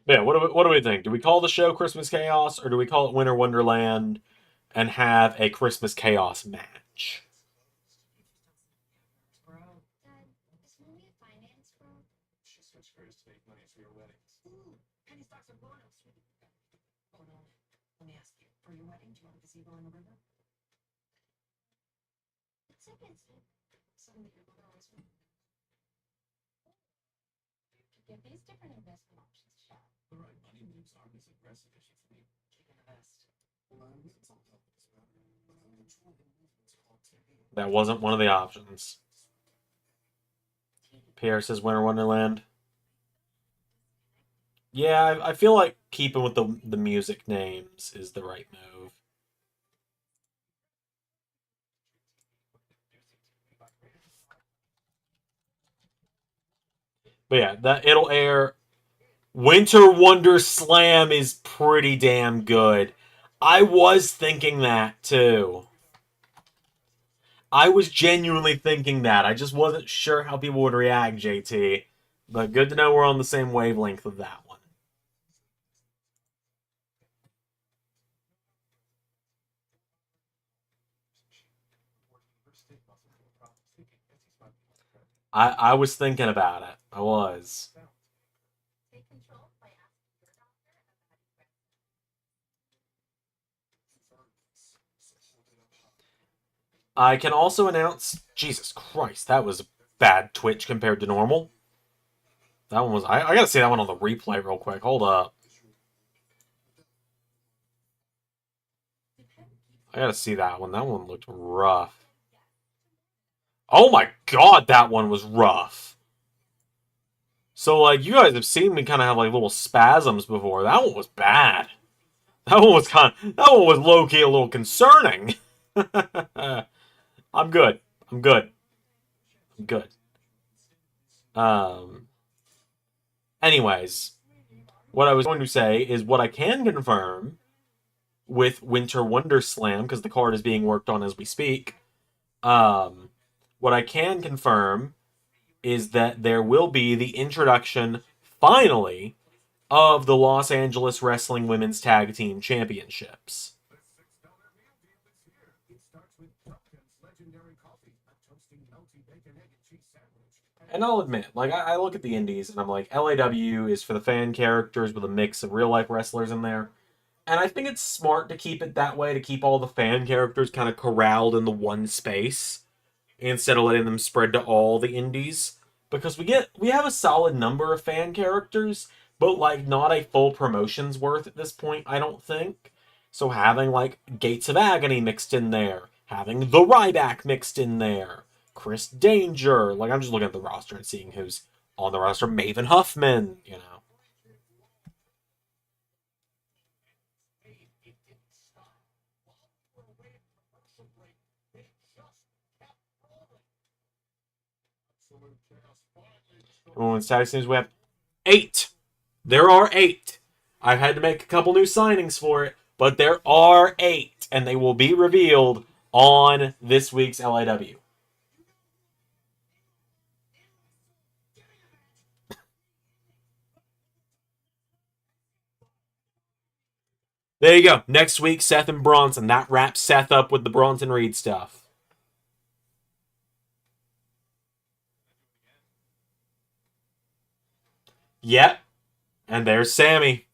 Yeah, what do we think? Do we call the show Christmas Chaos, or do we call it Winter Wonderland and have a Christmas Chaos match? Dad, is Mommy a finance bro? She switched careers to make money for your weddings. Ooh, penny stocks are going up, sweetie. Oh no, let me ask you, for your wedding, do you want a gazebo in the river? It's expensive. Something that your mother always wanted. You could give these different investment options a shot. The right money moves aren't as aggressive as you think. Keeping the best. That wasn't one of the options. Pierre says Winter Wonderland. Yeah, I feel like keeping with the music names is the right move. But yeah, that it'll air. Winter Wonder Slam is pretty damn good. I was thinking that too. I was genuinely thinking that. I just wasn't sure how people would react, JT. But good to know we're on the same wavelength with that one. I was thinking about it. I was. Take control by asking your doctor about your I can also announce... Jesus Christ, that was a bad Twitch compared to normal. That one was... I gotta see that one on the replay real quick. Hold up. I gotta see that one. That one looked rough. Oh my god, that one was rough. So, like, you guys have seen me kind of have, like, little spasms before. That one was bad. That one was low-key a little concerning. I'm good. I'm good. I'm good. Anyways, what I was going to say is what I can confirm with Winter Wonder Slam, because the card is being worked on as we speak. What I can confirm is that there will be the introduction, finally, of the Los Angeles Wrestling Women's Tag Team Championships. And I'll admit, like, I look at the indies and I'm like, LAW is for the fan characters with a mix of real-life wrestlers in there. And I think it's smart to keep it that way, to keep all the fan characters kind of corralled in the one space, instead of letting them spread to all the indies. Because we have a solid number of fan characters, but, like, not a full promotion's worth at this point, I don't think. So having, like, Gates of Agony mixed in there, having the Ryback mixed in there, Chris Danger, like, I'm just looking at the roster and seeing who's on the roster. Maven Huffman, you know. Women's tag teams, we have 8. There are 8. I've had to make a couple new signings for it, but there are 8, and they will be revealed on this week's LIW. There you go. Next week, Seth and Bronson. That wraps Seth up with the Bronson Reed stuff. Yep. And there's Sammy.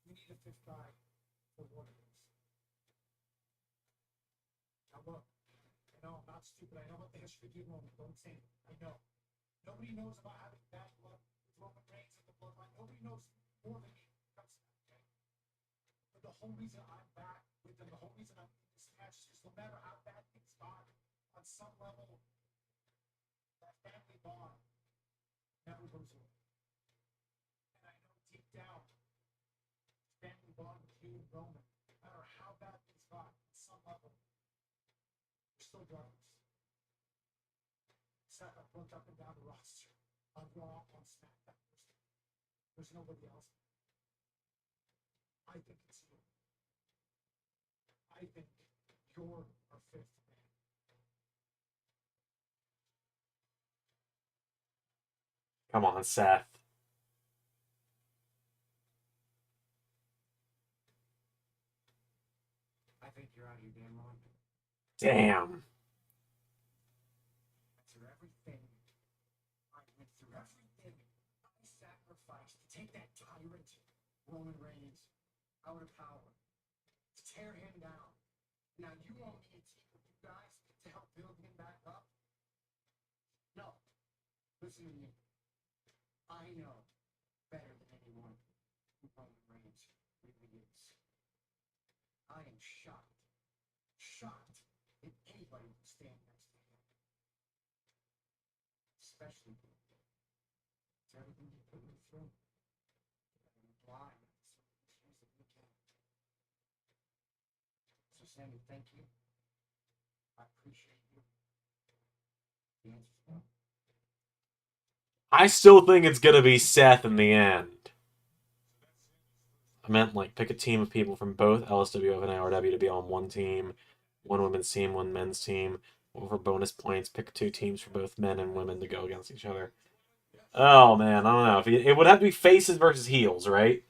We need a fifth guy for one of these. Now look, I know I'm not stupid. I know what the history of Roman. Don't say it. I know. Nobody knows about having bad blood with Roman Reigns in the bloodline. Nobody knows more than me. Okay? But the whole reason I'm back with them, the whole reason I'm in this match is no matter how bad things got, on some level, that family bond never goes away. And I know deep down, family bond with you and Roman, no matter how bad things got, on some level, we're still brothers. Seth, I've looked up and down the roster. On Raw, on SmackDown. There's nobody else. I think it's you. I think you're our fifth man. Come on, Seth. I think you're out of your damn mind. Damn. After everything I went through, everything I sacrificed to take that tyrant, Roman Reigns, out of power, to tear him down. Now you want me to team with you guys to help build him back up? No. Listen to me. I know better than anyone who Roman Reigns really is. I am shocked that anybody would stand next to him. Especially to everything you put me through. And blind so that we can. So Sammy, thank you. I appreciate you. The answer's no. I still think it's going to be Seth in the end. I meant, like, pick a team of people from both LSWF and ARW to be on one team. One women's team, one men's team. For bonus points, pick 2 teams for both men and women to go against each other. Oh, man, I don't know. It would have to be faces versus heels, right?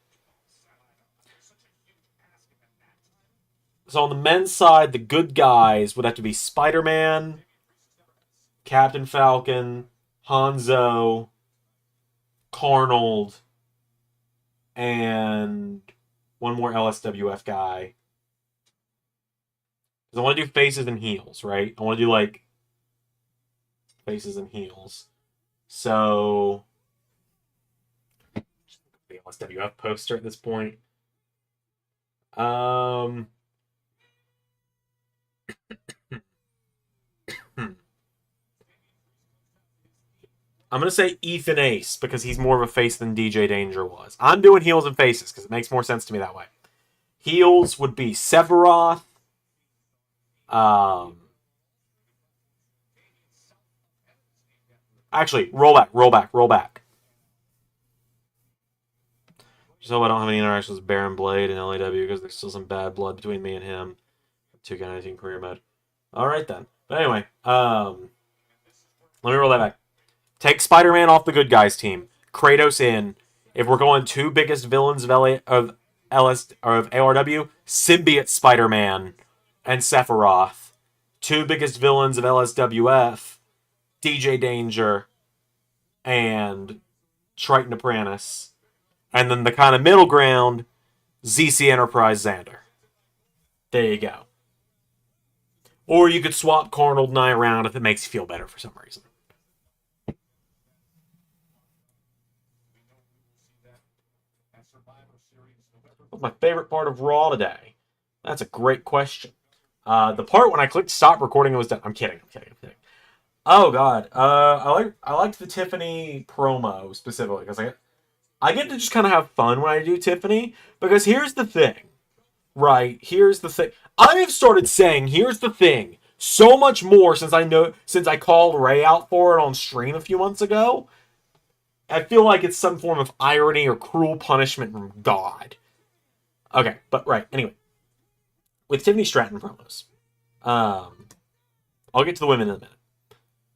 So on the men's side, the good guys would have to be Spider-Man, Captain Falcon, Hanzo, Carnold, and one more LSWF guy. Because I want to do faces and heels, right? I want to do, like, faces and heels. So, the LSWF poster at this point. I'm going to say Ethan Ace because he's more of a face than DJ Danger was. I'm doing heels and faces because it makes more sense to me that way. Heels would be Sephiroth. Actually, roll back. Just hope I don't have any interactions with Baron Blade and LAW because there's still some bad blood between me and him. 2K19 career mode. Alright then. But anyway, let me roll that back. Take Spider-Man off the good guys team. Kratos in. If we're going 2 biggest villains of ARW, Symbiote Spider-Man and Sephiroth. 2 biggest villains of LSWF, DJ Danger and Triton Apprentice. And then the kind of middle ground, ZC Enterprise Xander. There you go. Or you could swap Carnold and I around if it makes you feel better for some reason. What's my favorite part of Raw today? That's a great question. The part when I clicked stop recording, it was done. I'm kidding. Oh god. I liked the Tiffany promo specifically because I get to just kind of have fun when I do Tiffany, because here's the thing. Right, here's the thing. I have started saying here's the thing so much more since I called Ray out for it on stream a few months ago. I feel like it's some form of irony or cruel punishment from God. Okay, but right, anyway. With Tiffany Stratton promos. I'll get to the women in a minute.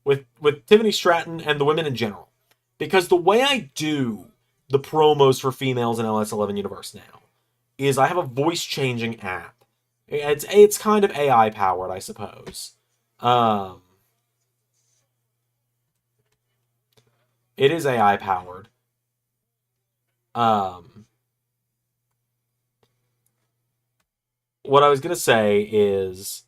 with Tiffany Stratton and the women in general. Because the way I do the promos for females in LS11 Universe now is I have a voice changing app. It's kind of AI powered, I suppose. It is AI powered. What I was gonna say is,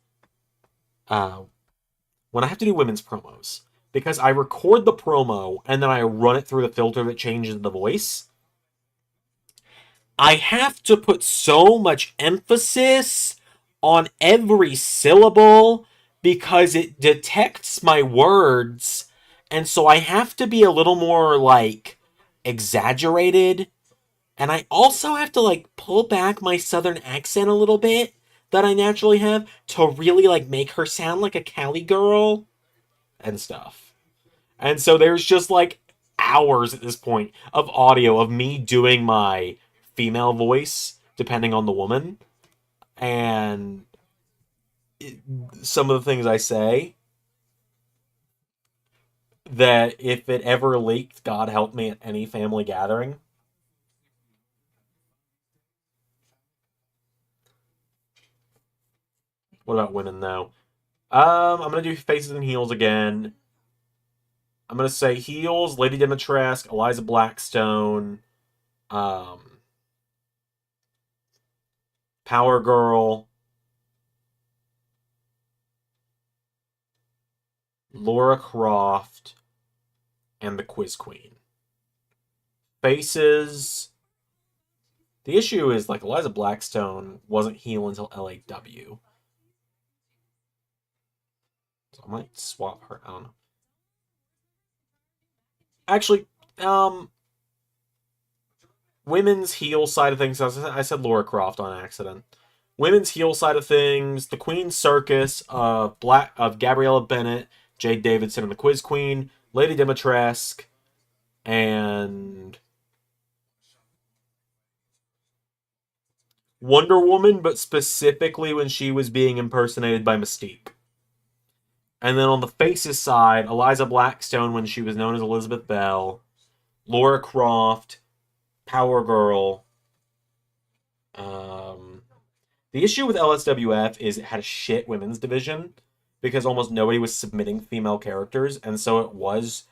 when I have to do women's promos, because I record the promo and then I run it through the filter that changes the voice, I have to put so much emphasis on every syllable because it detects my words, and so I have to be a little more like exaggerated, and I also have to like pull back my southern accent a little bit that I naturally have to really like make her sound like a Cali girl and stuff. And so there's just like hours at this point of audio of me doing my female voice, depending on the woman, and some of the things I say that if it ever leaked, God help me, at any family gathering. What about women, though? I'm going to do faces and heels again. I'm going to say heels, Lady Dimitrescu, Eliza Blackstone, Power Girl, Laura Croft, and the Quiz Queen. Faces. The issue is, like, Eliza Blackstone wasn't heel until LAW. So I might swap her. I don't know. Actually, women's heel side of things. I said Laura Croft on accident. Women's heel side of things: the Queen's Circus of Gabriella Bennett, Jade Davidson, and the Quiz Queen, Lady Dimitrescu, and Wonder Woman, but specifically when she was being impersonated by Mystique. And then on the faces side, Eliza Blackstone when she was known as Elizabeth Bell, Laura Croft, Power Girl. The issue with LSWF is it had a shit women's division because almost nobody was submitting female characters, and so it was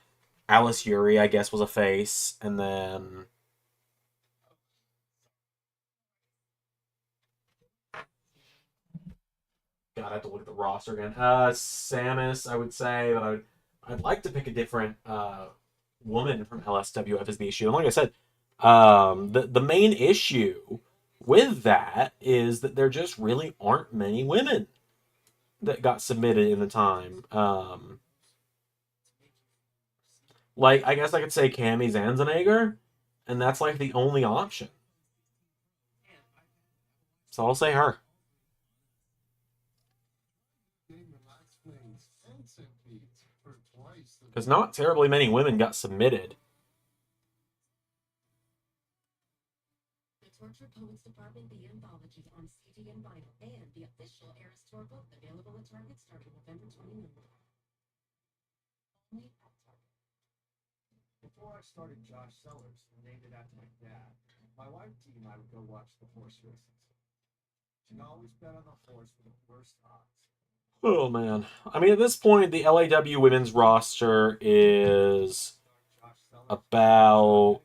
Alice Yuri, I guess, was a face, and then God, I have to look at the roster again. Samus, I would say, but I'd like to pick a different woman from LSWF as the issue. And like I said, the main issue with that is that there just really aren't many women that got submitted in the time. Like, I guess I could say Cammy Zanzenegger, and that's like the only option. So I'll say her. Because not terribly many women got submitted. The Tortured Poets Department, the anthology on CD and vinyl, and the official Eras Tour book available at Target starting November 29th. Only at Target. Before I started Josh Sellers and named it after my dad, my wife Dee and I would go watch the horse races. She'd always bet on the horse with the worst odds. Oh, man. I mean, at this point, the LAW women's roster is about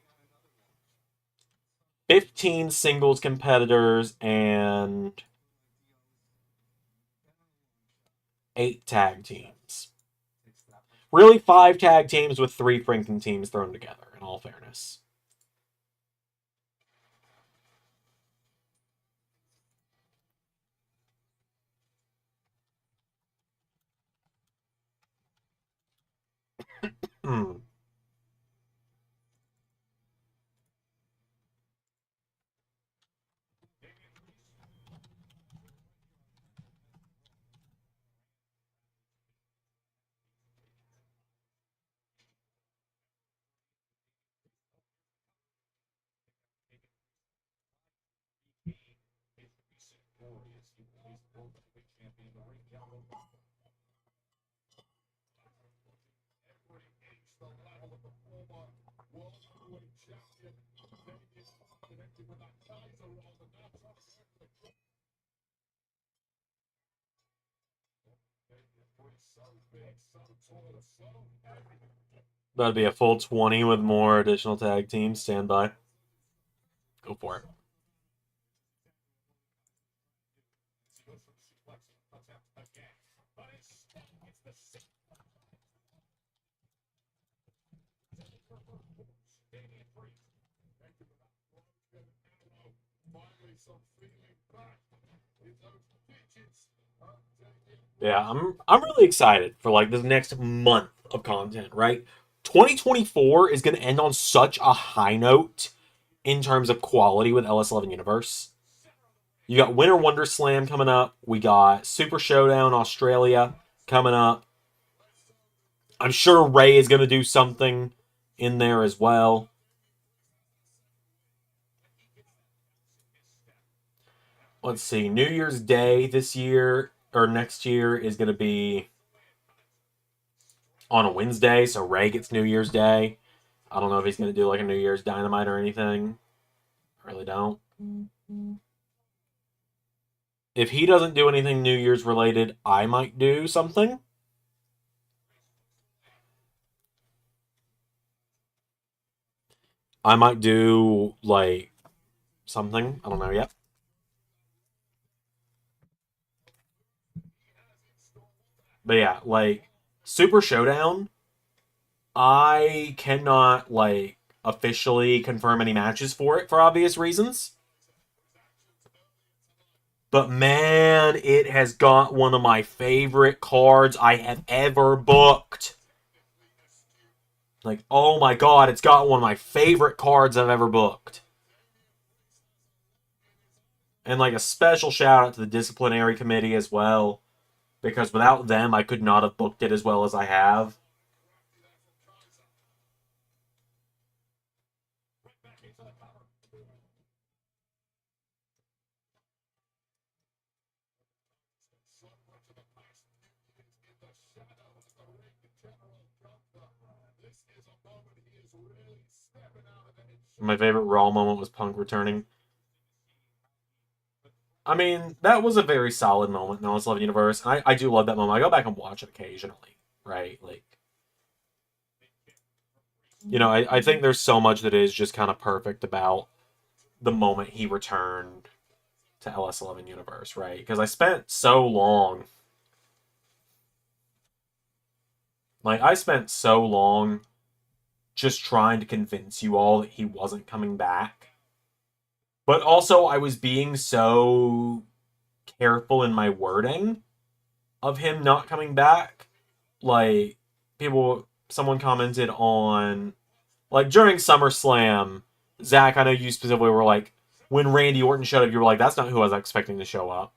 15 singles competitors and 8 tag teams. Really 5 tag teams with 3 Franken teams thrown together, in all fairness. Hmm. That'd be a full 20 with more additional tag teams. Stand by. Go for it. Yeah, I'm really excited for like this next month of content, right? 2024 is going to end on such a high note in terms of quality with LS11 Universe. You got Winter Wonder Slam coming up. We got Super Showdown Australia coming up. I'm sure Ray is going to do something in there as well. Let's see. New Year's Day this year or next year is going to be on a Wednesday, so Ray gets New Year's Day. I don't know if he's going to do like a New Year's Dynamite or anything. I really don't. If he doesn't do anything New Year's related, I might do something. I might do like something. I don't know yet. But yeah, like Super Showdown, I cannot like officially confirm any matches for it for obvious reasons. But man, it has got one of my favorite cards I have ever booked. Like, oh my god, it's got one of my favorite cards I've ever booked. And like a special shout out to the disciplinary committee as well. Because without them, I could not have booked it as well as I have. My favorite Raw moment was Punk returning. I mean, that was a very solid moment in LS11 Universe. I do love that moment. I go back and watch it occasionally, right? Like, you know, I think there's so much that is just kind of perfect about the moment he returned to LS11 Universe, right? Because I spent so long... I spent so long just trying to convince you all that he wasn't coming back. But also, I was being so careful in my wording of him not coming back. Like, someone commented on, like, during SummerSlam, Zach, I know you specifically were like, when Randy Orton showed up, you were like, that's not who I was expecting to show up.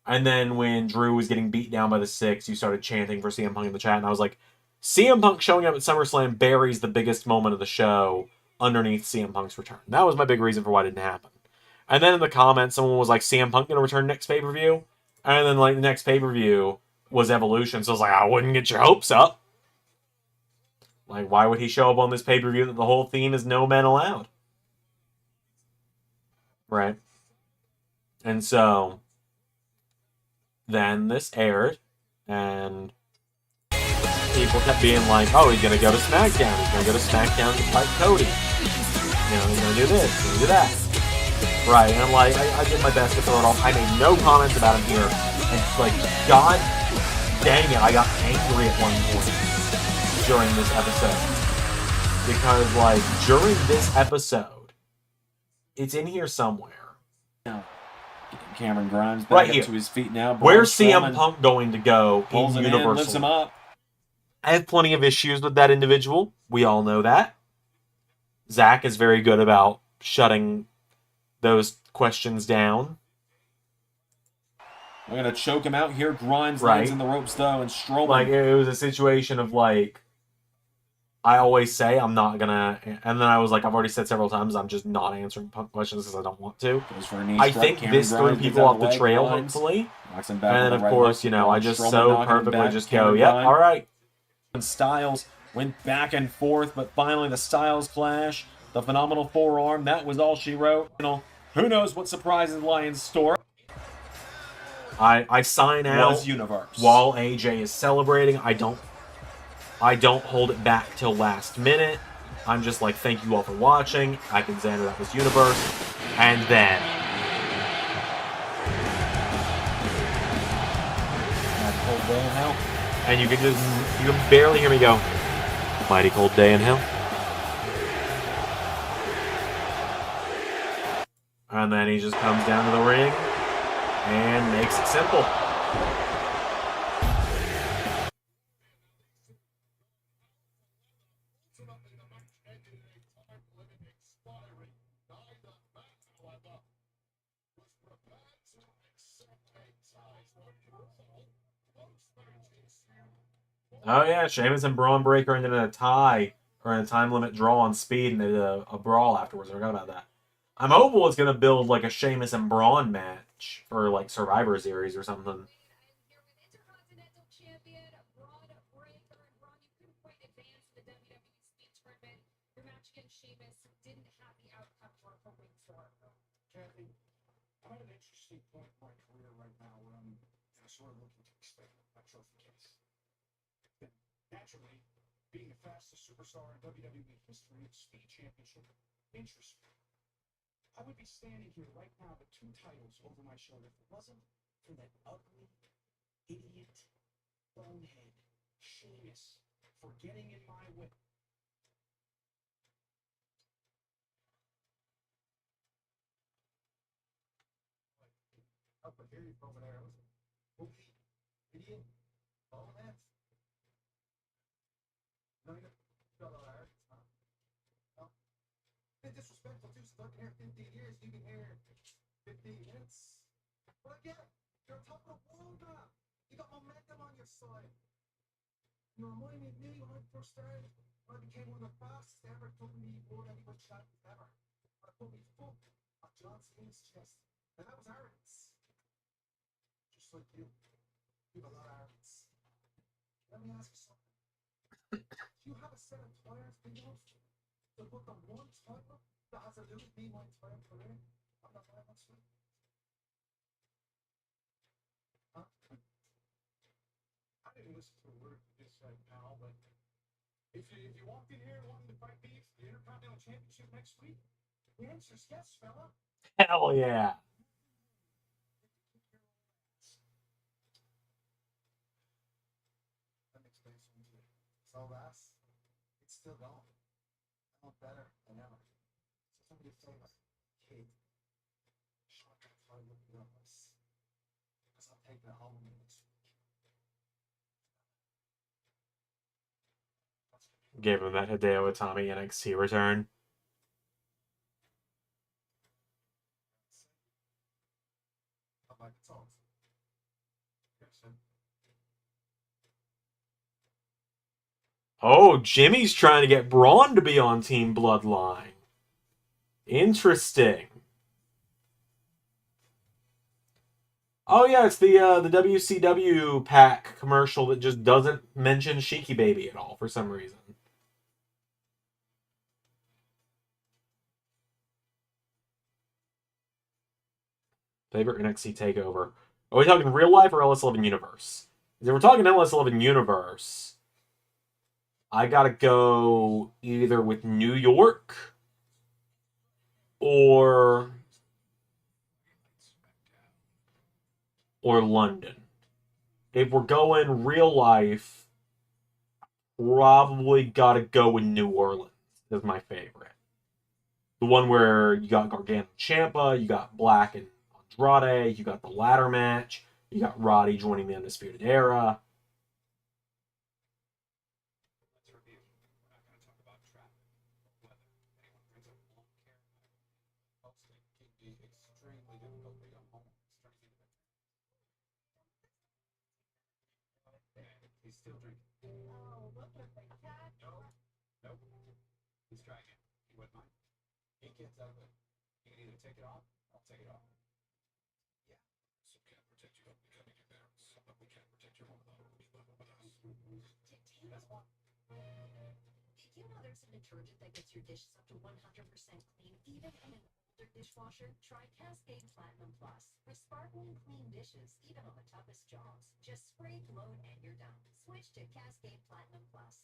And then when Drew was getting beat down by the 6, you started chanting for CM Punk in the chat, and I was like, CM Punk showing up at SummerSlam buries the biggest moment of the show underneath CM Punk's return. That was my big reason for why it didn't happen. And then in the comments, someone was like, CM Punk gonna return next pay-per-view? And then, like, the next pay-per-view was Evolution, so I was like, I wouldn't get your hopes up. Like, why would he show up on this pay-per-view that the whole theme is no men allowed? Right. And so, then this aired, and people kept being like, oh, he's gonna go to SmackDown, he's gonna go to SmackDown to fight Cody. You know, he's gonna do this, he's gonna do that. Right, and I'm like, I did my best to throw it off. I made no comments about him here. And, like, god dang it, I got angry at one point during this episode. Because, like, during this episode, it's in here somewhere. Cameron Grimes back Right up here. to his feet now. Where's Braun CM Strowman Punk going to go pulls in him in, lifts Universal? him up. I have plenty of issues with that individual. We all know that. Zach is very good about shutting those questions down. I'm gonna choke him out here. Grimes Right. lands in the ropes though, and Strowman. Like, it was a situation of, like, I always say I'm not gonna... And then I was like, I've already said several times, I'm just not answering Punk questions because I don't want to. goes for a knee I strike. think Cameron this threw Grimes people gets out off the leg, trail, lines, hopefully. knocks him back And with then, a of right course, hook. you know, I Strowman just knocking so him perfectly back. just Cameron go, yep, Grimes all right. and Styles Went back and forth, but finally the styles clash. The phenomenal forearm, that was all she wrote. Who knows what surprises lie in store? I sign out Was Universe. while AJ is celebrating. I don't hold it back till last minute. I'm just like, thank you all for watching. I've been Xander, that was Universe. And then Cold Day in Hell. and you can barely hear me go, mighty cold day in hell. And then he just comes down to the ring and makes it simple. Ultimately, the match ended in a time limit expiring. Neither man, however, was prepared to accept a tie for brutal post-match ensued. Oh yeah, Sheamus and Braun Breaker ended in a tie or in a time limit draw on speed, and they did a brawl afterwards. I forgot about that. I'm hopeful it's gonna build like a Sheamus and Braun match for like Survivor Series or something. Here with Intercontinental Champion Braun Breaker. And Braun, you couldn't quite advance in the WWE Speed Tournament. Your match against Sheamus didn't have the outcome you were hoping for. Kathy, I'm at an interesting point in my career right now where I'm sort of looking to expand my trophy case. And naturally, being the fastest superstar in WWE history, the Speed Championship interests me. I would be standing here right now with 2 titles over my shoulder if it wasn't for that ugly, idiot, bonehead, Sheamus for getting in my way. Up here, you over there. Ugly, idiot, bonehead. No, you got all right. No. Bit disrespectful too, stuck in here 15 years, you can hear 15 minutes. But again, you're on top of the world now. You got momentum on your side. You remind me of me when I first started, when I became one of the fastest ever WWE World Heavyweight Champions ever. When I put me foot on John Cena's chest. And that was arrogance. Just like you. You have a lot of arrogance. Let me ask you something. Do you have a set of tires big enough to put the one title that has eluded me my entire career on the line next week? Huh? I didn't listen to a word you just said, pal, but if you walked in here wanting to fight me for the Intercontinental Championship next week, the answer's yes, fella. Hell yeah. Let me explain something to you. So last, it's still going. I'm better than ever. So somebody say, kid, shut that fire with the others. Because I'm taking it home with me next week. Gave him that Hideo Itami NXT return. I'd like to talk. Yes, sir. Oh, Jimmy's trying to get Braun to be on Team Bloodline. Interesting. Oh yeah, it's the WCW pack commercial that just doesn't mention Sheiky Baby at all for some reason. Favorite NXT takeover. Are we talking real life or LS11 Universe? If we're talking LS11 Universe, I gotta go either with New York or London. If we're going real life, probably gotta go with New Orleans as my favorite. The one where you got Gargano Ciampa, you got Black and Andrade, you got the ladder match, you got Roddy joining the Undisputed Era. Let's review. We're not going to talk about traffic, weather, anyone brings up lawn care. Hosting can be extremely difficult for young homeowners turning into and he's still drinking. Oh, look at the cat. No, nope. Let's try again. You wouldn't mind? He gets out of it. You can either take it off, I'll take it off. Yeah. Some can't protect you from becoming your parents, but we can't protect your home without us. Did That's one. Do you know there's a detergent that gets your dishes up to 100% clean, even in an older dishwasher? Try Cascade Platinum Plus for sparkling clean dishes, even on the toughest jobs. Just spray, load, and you're done. Switch to Cascade Platinum Plus.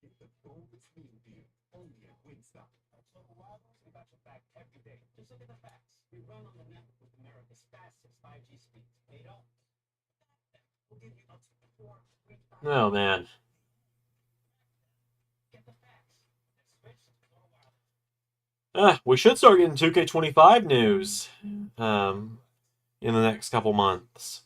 Get the boldest meal deal only at Wingstop. Local Wilders, we got your back every day. Just look at the facts. We run on the network with America's fastest 5G speeds. They don't. We'll give you up to 4 free. Oh man. Get the facts. And switch to Local Wilders. We should start getting 2K25 news in the next couple months.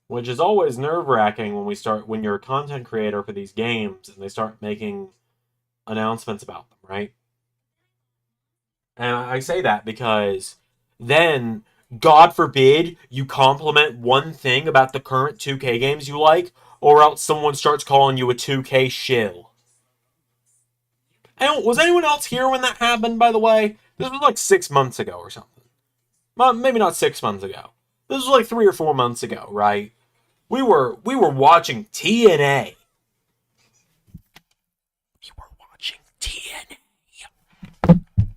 Which is always nerve-wracking when you're a content creator for these games and they start making announcements about them, right? And I say that because then, God forbid, you compliment one thing about the current 2K games you like, or else someone starts calling you a 2K shill. And was anyone else here when that happened, by the way? This was like 6 months ago or something. Well, maybe not 6 months ago. This was like 3 or 4 months ago, right? We were watching TNA. We were watching TNA.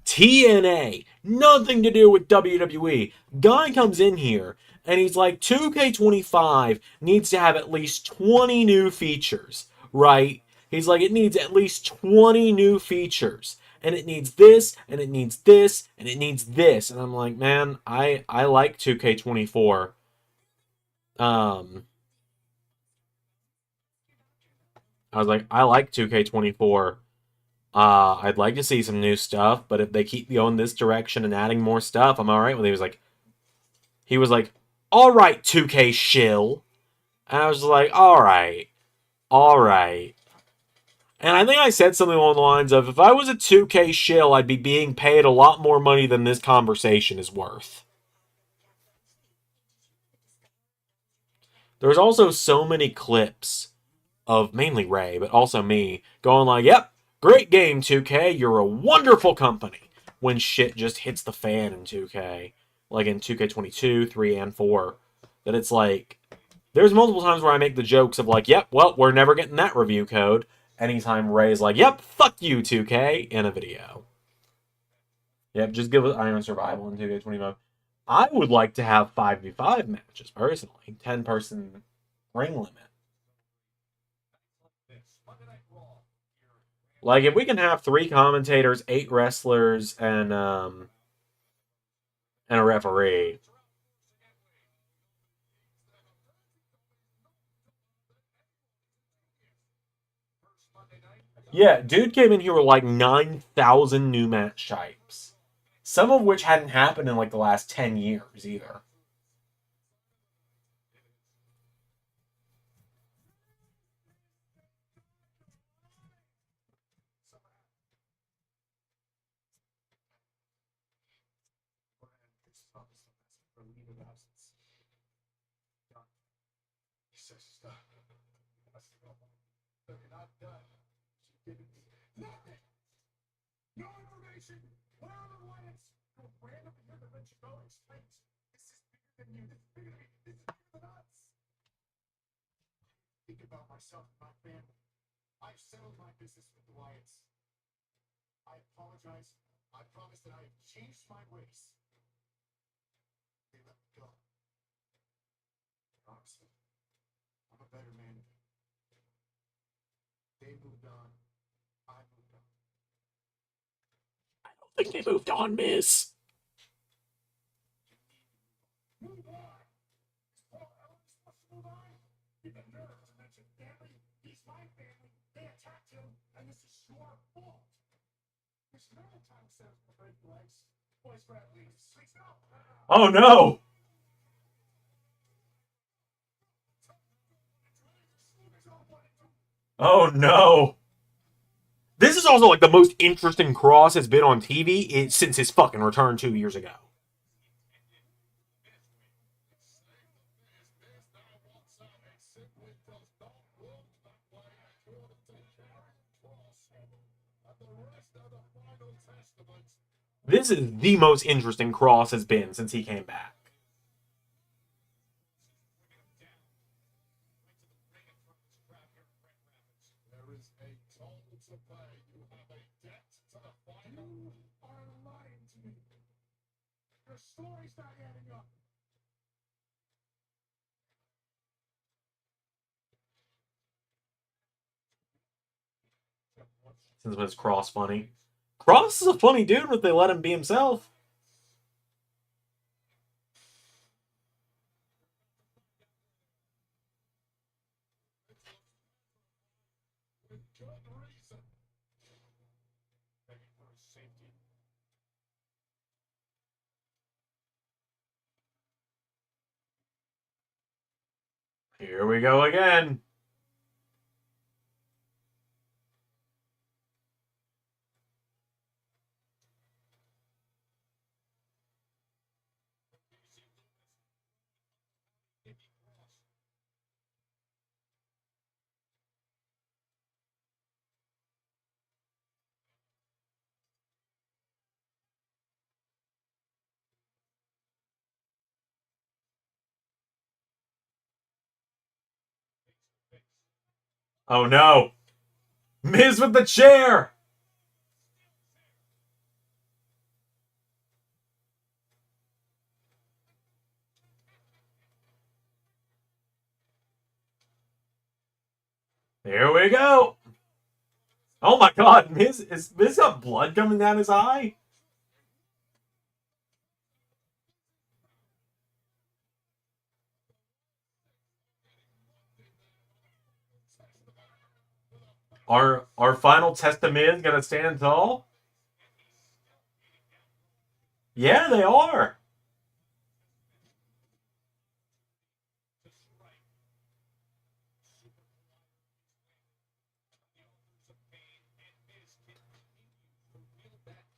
TNA. Nothing to do with WWE. Guy comes in here and he's like, 2K25 needs to have at least 20 new features, right? He's like, it needs at least 20 new features. And it needs this, and it needs this, and it needs this. And I'm like, man, I like 2K24. I was like, I like 2K24. I'd like to see some new stuff, but if they keep going this direction and adding more stuff, I'm alright with it. He was like, alright, 2K shill. And I was like, alright. And I think I said something along the lines of, if I was a 2K shill, I'd be being paid a lot more money than this conversation is worth. There's also so many clips of mainly Ray, but also me, going like, yep, great game, 2K, you're a wonderful company, when shit just hits the fan in 2K. Like in 2K22, 3, and 4. That it's like, there's multiple times where I make the jokes of like, yep, well, we're never getting that review code. Anytime Ray's like, yep, fuck you, 2K, in a video. Yep, just give us Iron Survival in 2K25. I would like to have 5v5 matches, personally. 10-person ring limit. Like, if we can have 3 commentators, 8 wrestlers, and a referee. Yeah, dude came in here with like 9,000 new match types. Some of which hadn't happened in like the last 10 years either. Nothing! No information! Where are the lions? Go random here to let you go explain. This is bigger than you. This is bigger than me. This is bigger than us. Think about myself and my family. I've settled my business with the Wyatts. I apologize. I promise that I have changed my ways. They let me go. Honestly, I'm a better man. They moved on. I moved on. I don't think they moved on, Miz. Move on! Paul Ellis wants to move on? You the nerve to mention family? He's my family. They attacked him, and this is your fault. There's no time set for break legs. Boys for at least 6 out. Oh no! Oh no! This is also like the most interesting Cross has been on TV since his fucking return 2 years ago. This is the most interesting Cross has been since he came back. There is a toll to pay. You have a debt to the final. You are lying to me. Your story's not adding up. Since when is Cross funny? Cross is a funny dude if they let him be himself. With good reason. Maybe for his safety. Here we go again. Oh no! Miz with the chair! Here we go! Oh my god, Miz got blood coming down his eye? Our final test of Miz gonna stand tall? Yeah, they are.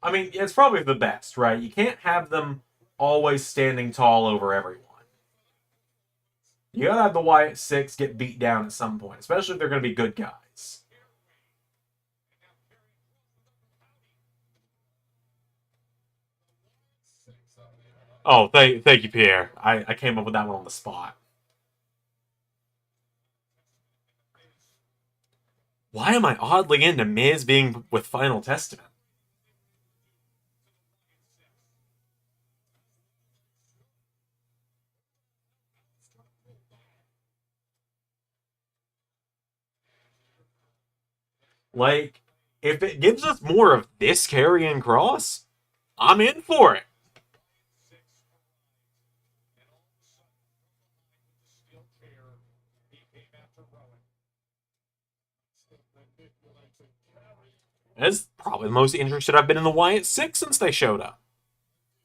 I mean, it's probably the best, right? You can't have them always standing tall over everyone. You gotta have the Wyatt Six get beat down at some point, especially if they're gonna be good guys. Oh, thank you, Pierre. I came up with that one on the spot. Why am I oddly into Miz being with Final Testament? Like, if it gives us more of this Karrion Kross, I'm in for it. That's probably the most interested I've been in the Wyatt Six since they showed up.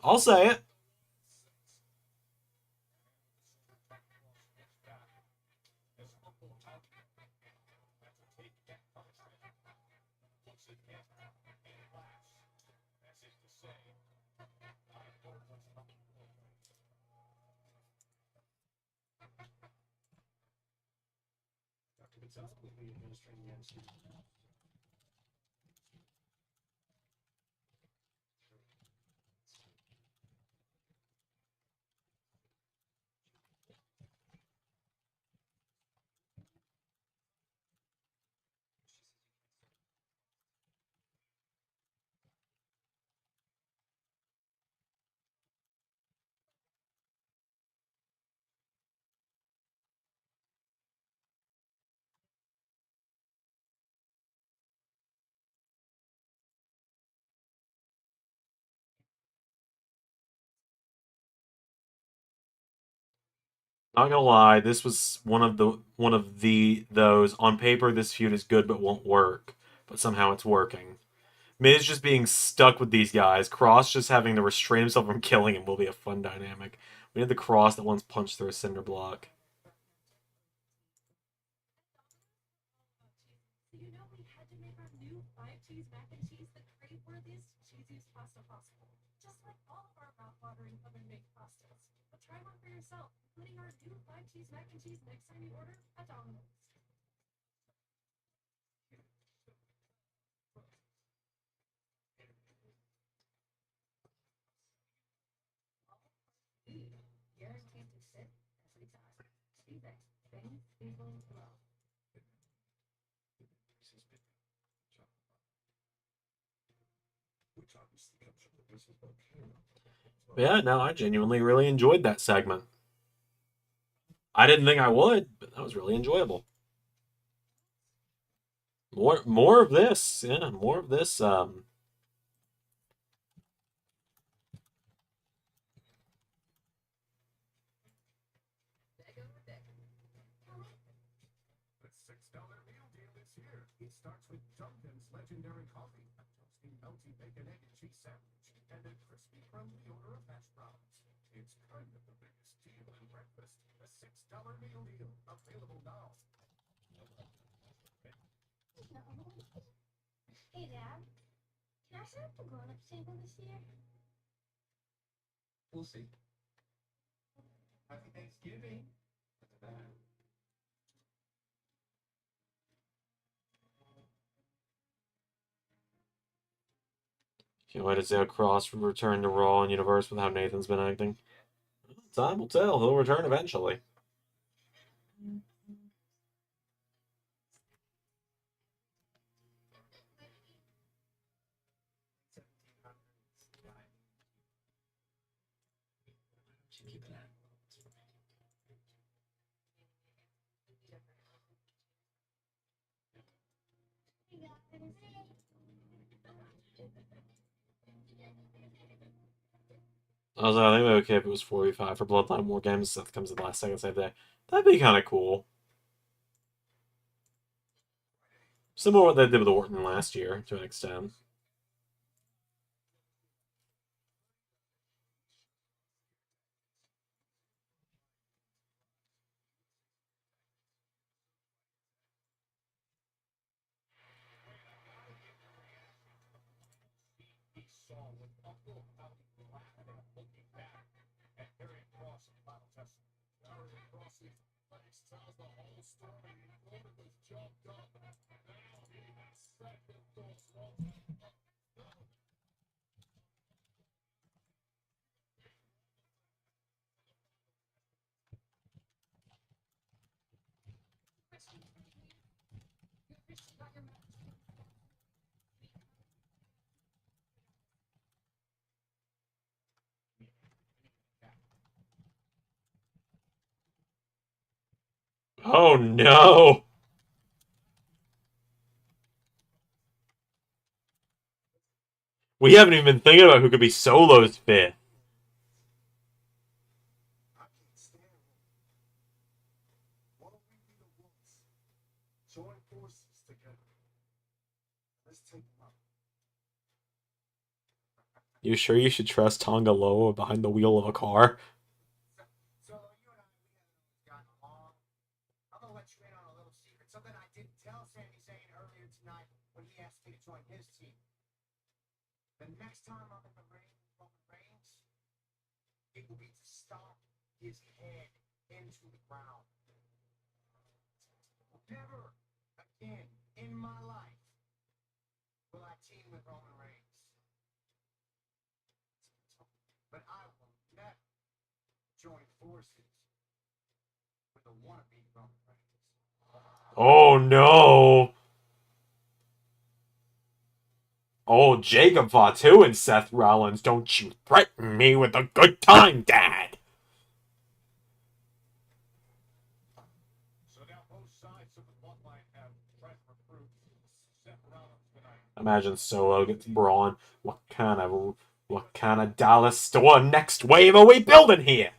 I'll say it. Not gonna lie, this was one of the those on paper this feud is good but won't work, but somehow it's working. Miz just being stuck with these guys, Cross just having to restrain himself from killing him will be a fun dynamic. We had the Cross that once punched through a cinder block. So you know we had to make our new 5-cheese mac and cheese the crave-worthiest cheesiest pasta possible. Just like all of our mouth-watering oven-baked pastas. But try one for yourself, including our new 5-cheese mac and cheese next time you order at Domino's. Yeah, no, I genuinely really enjoyed that segment. I didn't think I would, but that was really enjoyable. More of this, yeah, more of this. The $6 meal deal is here. It starts with Dunkin's legendary coffee, a toasty, melty bacon, egg, and cheese sandwich, and a crispy, crumbly order of hash browns. It's kind of the biggest deal in breakfast. The $6 meal deal, available now. Hey, Dad. Can I set up the grown-ups table this year? We'll see. Happy Thanksgiving. Can't wait to see how Cross will return to Raw and Universe with how Nathan's been acting. Time will tell. He'll return eventually. Also, I think it'd be okay if it was 4v5 for Bloodline War Games. Seth comes in the last second save day. That'd be kind of cool. Similar to what they did with Orton last year, to an extent. He saw with Uncle Howdy laughing and looking back at Karrion Kross and Final Testament. Karrion Kross's face tells the whole story. Roman was jumped up. Now he has second thoughts. Oh no! We haven't even been thinking about who could be Solo's fifth. I can't stand him. Why don't we be the ones? Join forces together. Let's take him out. You sure you should trust Tonga Loa behind the wheel of a car? So you and I, we haven't gotten along. I'm gonna let you in on a little secret, something I didn't tell Sami Zayn earlier tonight when he asked me to join his team. The next time I'm in the ring with Roman Reigns, it will be to stomp his head into the ground. Never again in my life will I team with Roman Reigns. But I will never join forces with a wannabe Roman Reigns. Oh no! Oh, Jacob Fatu and Seth Rollins, don't you threaten me with a good time, Dad! So now both sides of the bloodline have tried to recruit Seth Rollins tonight. Imagine Solo gets Braun. What kind of Dallas store next wave are we building here?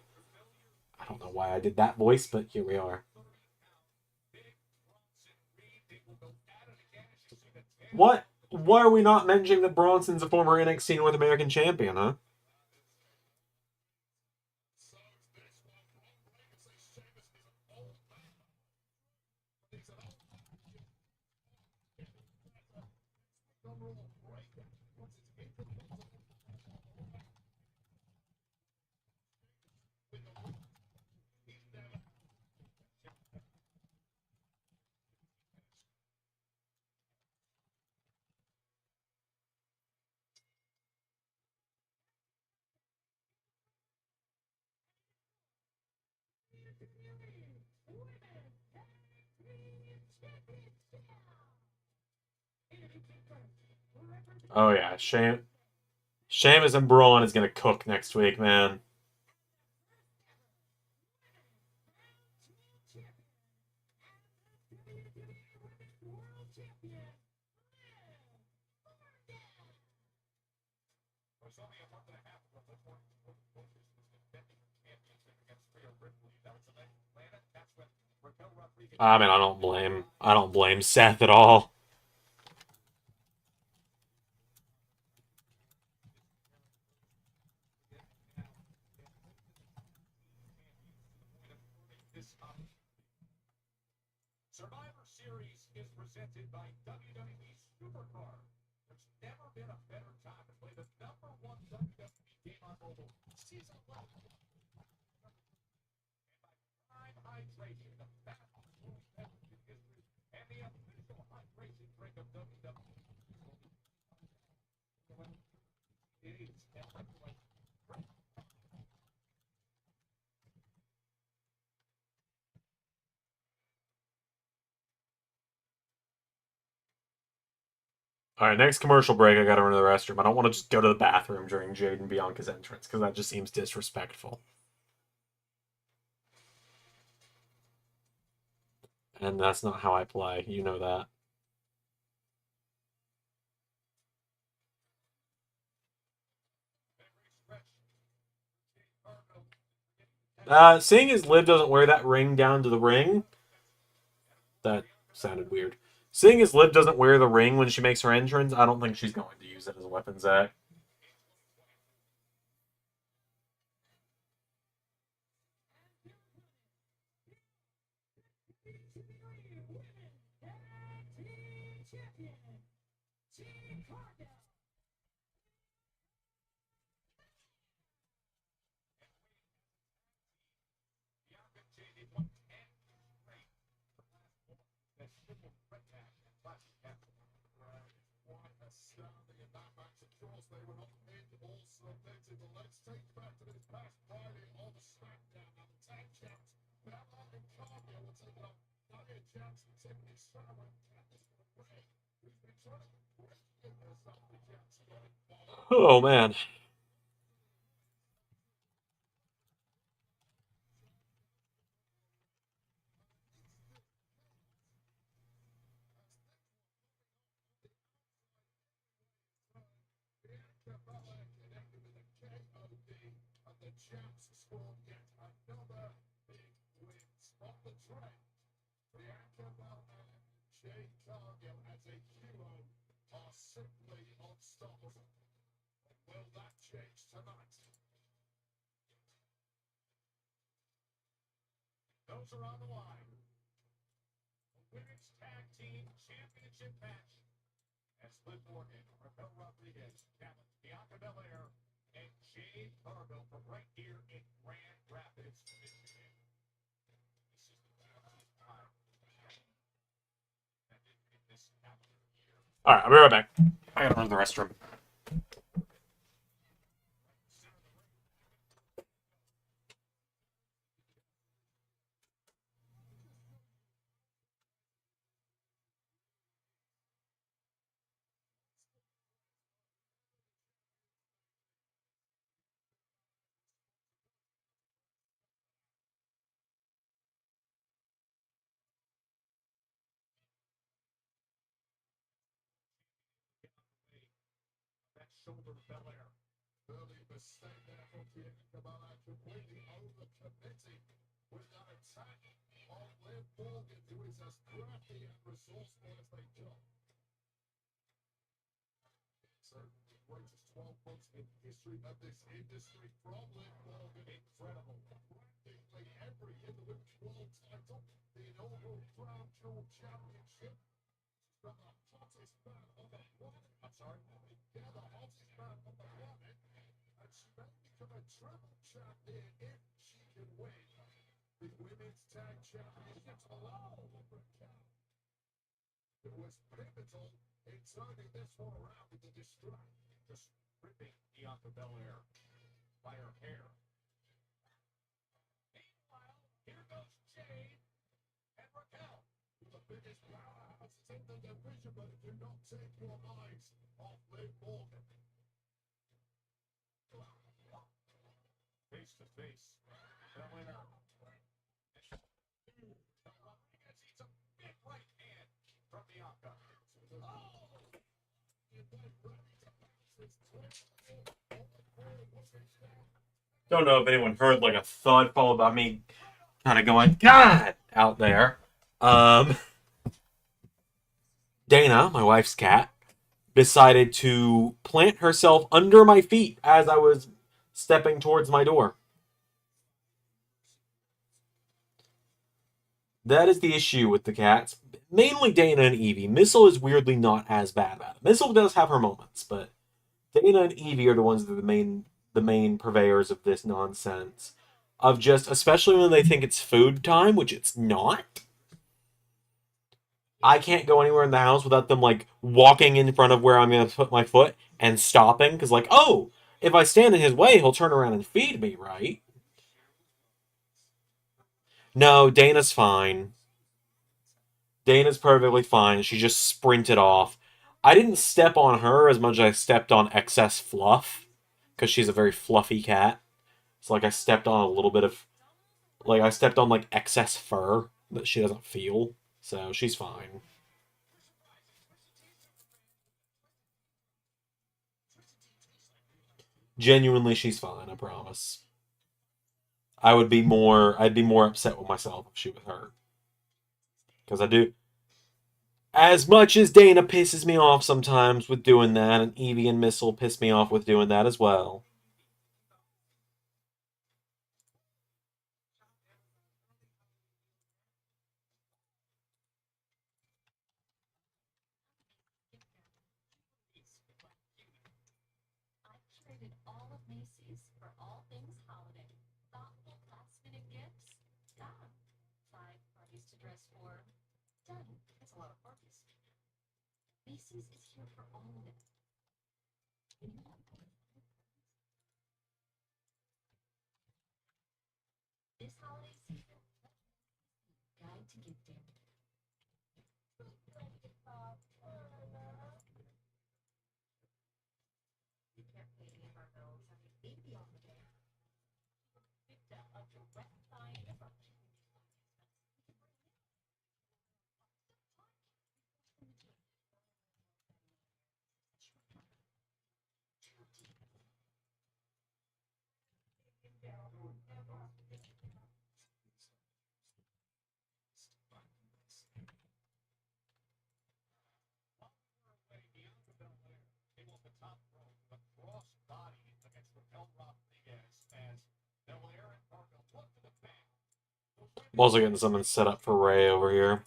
I don't know why I did that voice, but here we are. What? Why are we not mentioning that Bronson's a former NXT North American champion, huh? Oh yeah, Sheamus and Braun is going to cook next week, man. I mean, I don't blame Seth at all. Survivor Series is presented by WWE Supercard. There's never been a better time to play the #1 WWE game on mobile. Season 11. And by Prime Hydration, the fastest growing beverage in history, and the official hydration drink of WWE. It is electrolyte. All right, next commercial break. I got to run to the restroom. I don't want to just go to the bathroom during Jade and Bianca's entrance because that just seems disrespectful. And that's not how I play. You know that. Seeing as Liv doesn't wear that ring down to the ring, that sounded weird. Seeing as Liv doesn't wear the ring when she makes her entrance, I don't think she's going to use it as a weapon, Zach. Oh, man. Those are on the line. Women's Tag Team Championship match. As Liv Morgan, Raquel Rodriguez, Bianca Belair, and Jade Cargill from right here in Grand Rapids, Michigan. This is the last time that in this calendar year. All right, I'll be right back. I gotta run to the restroom. That shoulder Belair. Early mistake there from Bianca Belair, completely overcommitting with that attack on Liv Morgan, who is as crafty and resourceful as they come. Certainly the greatest 12 months in history of this industry from Liv Morgan. Incredible. Practically every individual title, the inaugural Crown Jewel Championship, from the hottest man on the planet. I'm sorry, yeah, the hottest man on the planet, and she may become a triple champion if she can win the Women's Tag Championships alone. It was pivotal in turning this one around with the distract, just ripping Bianca Belair by her hair. Meanwhile, here goes Jade and Raquel. The biggest powerhouses in the division, but do not take your eyes off Liv Morgan. face to face. The winner. Rodriguez eats a big right hand from Bianca. Don't know if anyone heard like a thud followed by me kind of going, God, out there. Dana, my wife's cat, decided to plant herself under my feet as I was stepping towards my door. That is the issue with the cats. Mainly Dana and Evie. Missile is weirdly not as bad about it. Missile does have her moments, but Dana and Evie are the ones that are the main purveyors of this nonsense. Of just, especially when they think it's food time, which it's not. I can't go anywhere in the house without them, like, walking in front of where I'm going to put my foot and stopping. Because, like, oh, if I stand in his way, he'll turn around and feed me, right? No, Dana's fine. Dana's perfectly fine. She just sprinted off. I didn't step on her as much as I stepped on excess fluff. Because she's a very fluffy cat. It's like I stepped on a little bit of... Like, I stepped on, like, excess fur that she doesn't feel. So, she's fine. Genuinely, she's fine, I promise. I'd be more upset with myself if she was hurt. Because I do... As much as Dana pisses me off sometimes with doing that, and Evie and Missile piss me off with doing that as well. I've traded all of Macy's for all things holiday. Thoughtful last-minute gifts? Gone. 5 parties to dress for? Done. That's a lot of parties. Macy's is here for all of it. This holiday season, guide to gifting. We can't pay any of our bills. Have a baby on the way. Victim of direct buying disruption. Came off the top rope, but cross body against Raquel Rodriguez as Belair and Parker look to the back. I'm also getting something set up for Ray over here.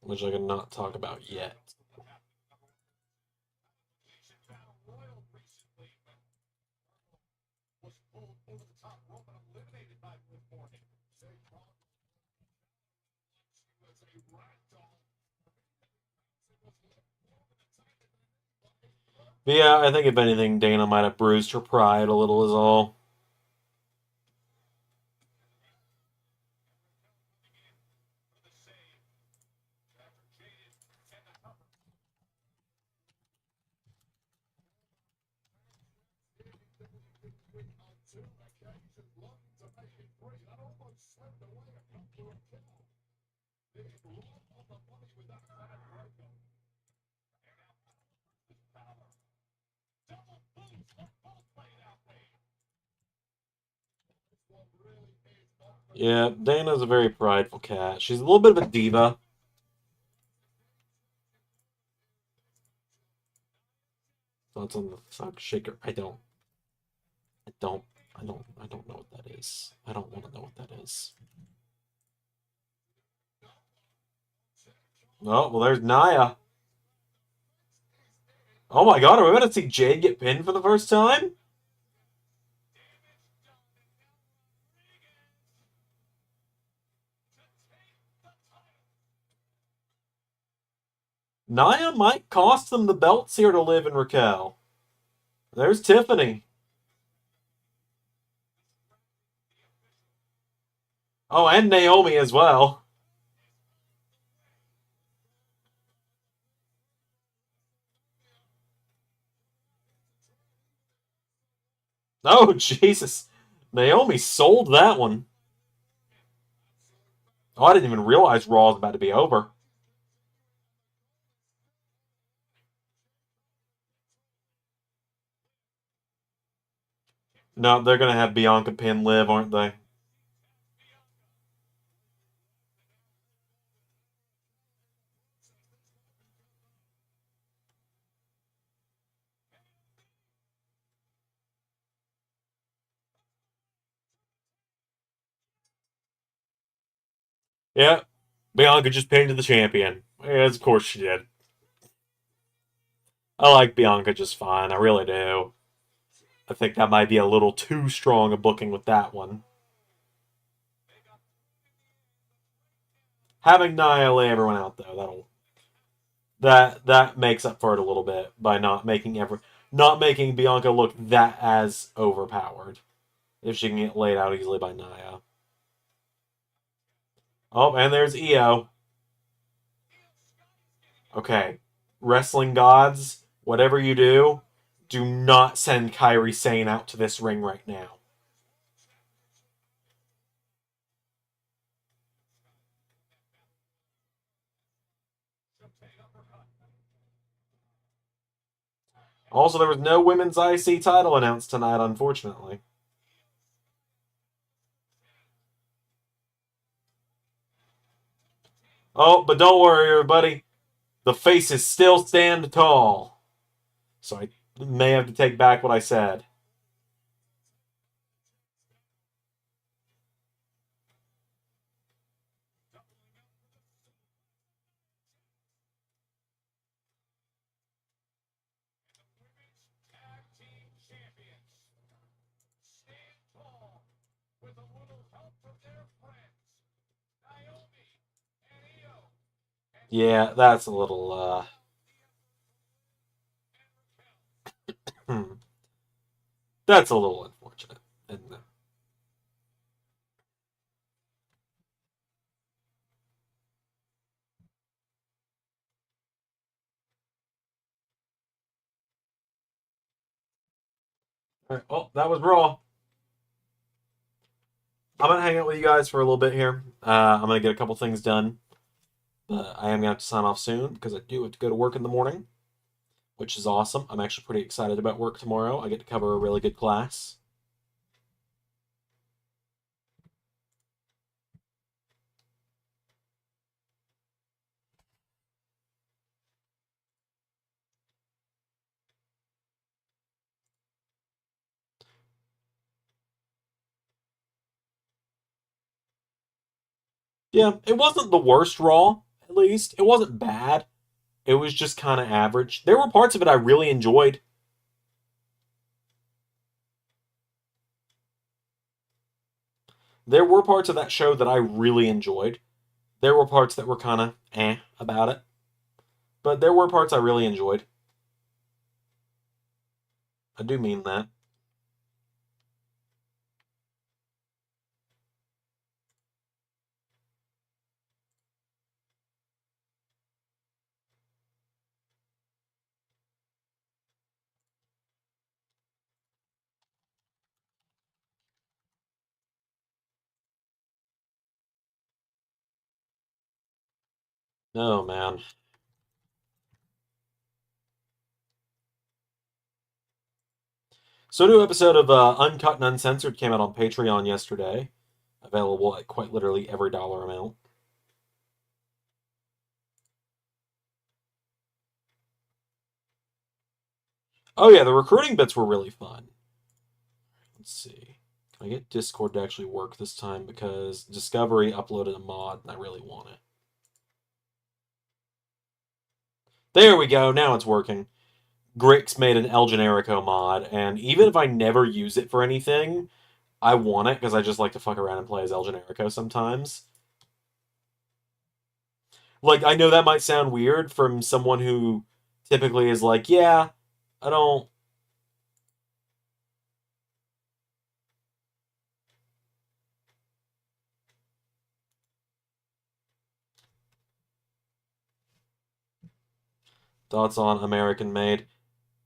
Which I can not talk about yet. Was pulled over the top rope and eliminated by Liv Morgan. She was a ragdoll. But yeah, I think if anything, Dana might have bruised her pride a little is all. Yeah, Dana's a very prideful cat. She's a little bit of a diva. Thoughts on the sock shaker? I don't know what that is. I don't want to know what that is. Oh, well, there's Nia. Oh my god, are we going to see Jade get pinned for the first time? Nia might cost them the belts here to Liv and Raquel. There's Tiffany. Oh, and Naomi as well. Oh, Jesus. Naomi sold that one. Oh, I didn't even realize Raw was about to be over. No, they're going to have Bianca pin Liv, aren't they? Yeah, Bianca just pinned the champion. Yes, of course she did. I like Bianca just fine. I really do. I think that might be a little too strong a booking with that one. Having Nia lay everyone out though, that makes up for it a little bit by not making Bianca look that as overpowered. If she can get laid out easily by Nia. Oh, and there's Io. Okay. Wrestling gods, whatever you do not send Kairi Sane out to this ring right now. Also, there was no women's IC title announced tonight, unfortunately. Oh, but don't worry, everybody. The faces still stand tall. So I may have to take back what I said. Tag team champions stand tall with a little help from their friends, Naomi and Io. Yeah, that's a little, that's a little unfortunate, isn't it? All right. Oh, that was Raw. I'm gonna hang out with you guys for a little bit here. I'm gonna get a couple things done, but I am gonna have to sign off soon because I do have to go to work in the morning, which is awesome. I'm actually pretty excited about work tomorrow. I get to cover a really good class. Yeah, it wasn't the worst Raw, at least. It wasn't bad. It was just kind of average. There were parts of it I really enjoyed. There were parts of that show that I really enjoyed. There were parts that were kind of about it. But there were parts I really enjoyed. I do mean that. No, man. So, a new episode of Uncut and Uncensored came out on Patreon yesterday. Available at quite literally every dollar amount. Oh, yeah, the recruiting bits were really fun. Let's see. Can I get Discord to actually work this time? Because Discovery uploaded a mod and I really want it. There we go. Now it's working. Grix made an El Generico mod, and even if I never use it for anything, I want it because I just like to fuck around and play as El Generico sometimes. Like, I know that might sound weird from someone who typically is like, yeah, I don't. Thoughts on American Made?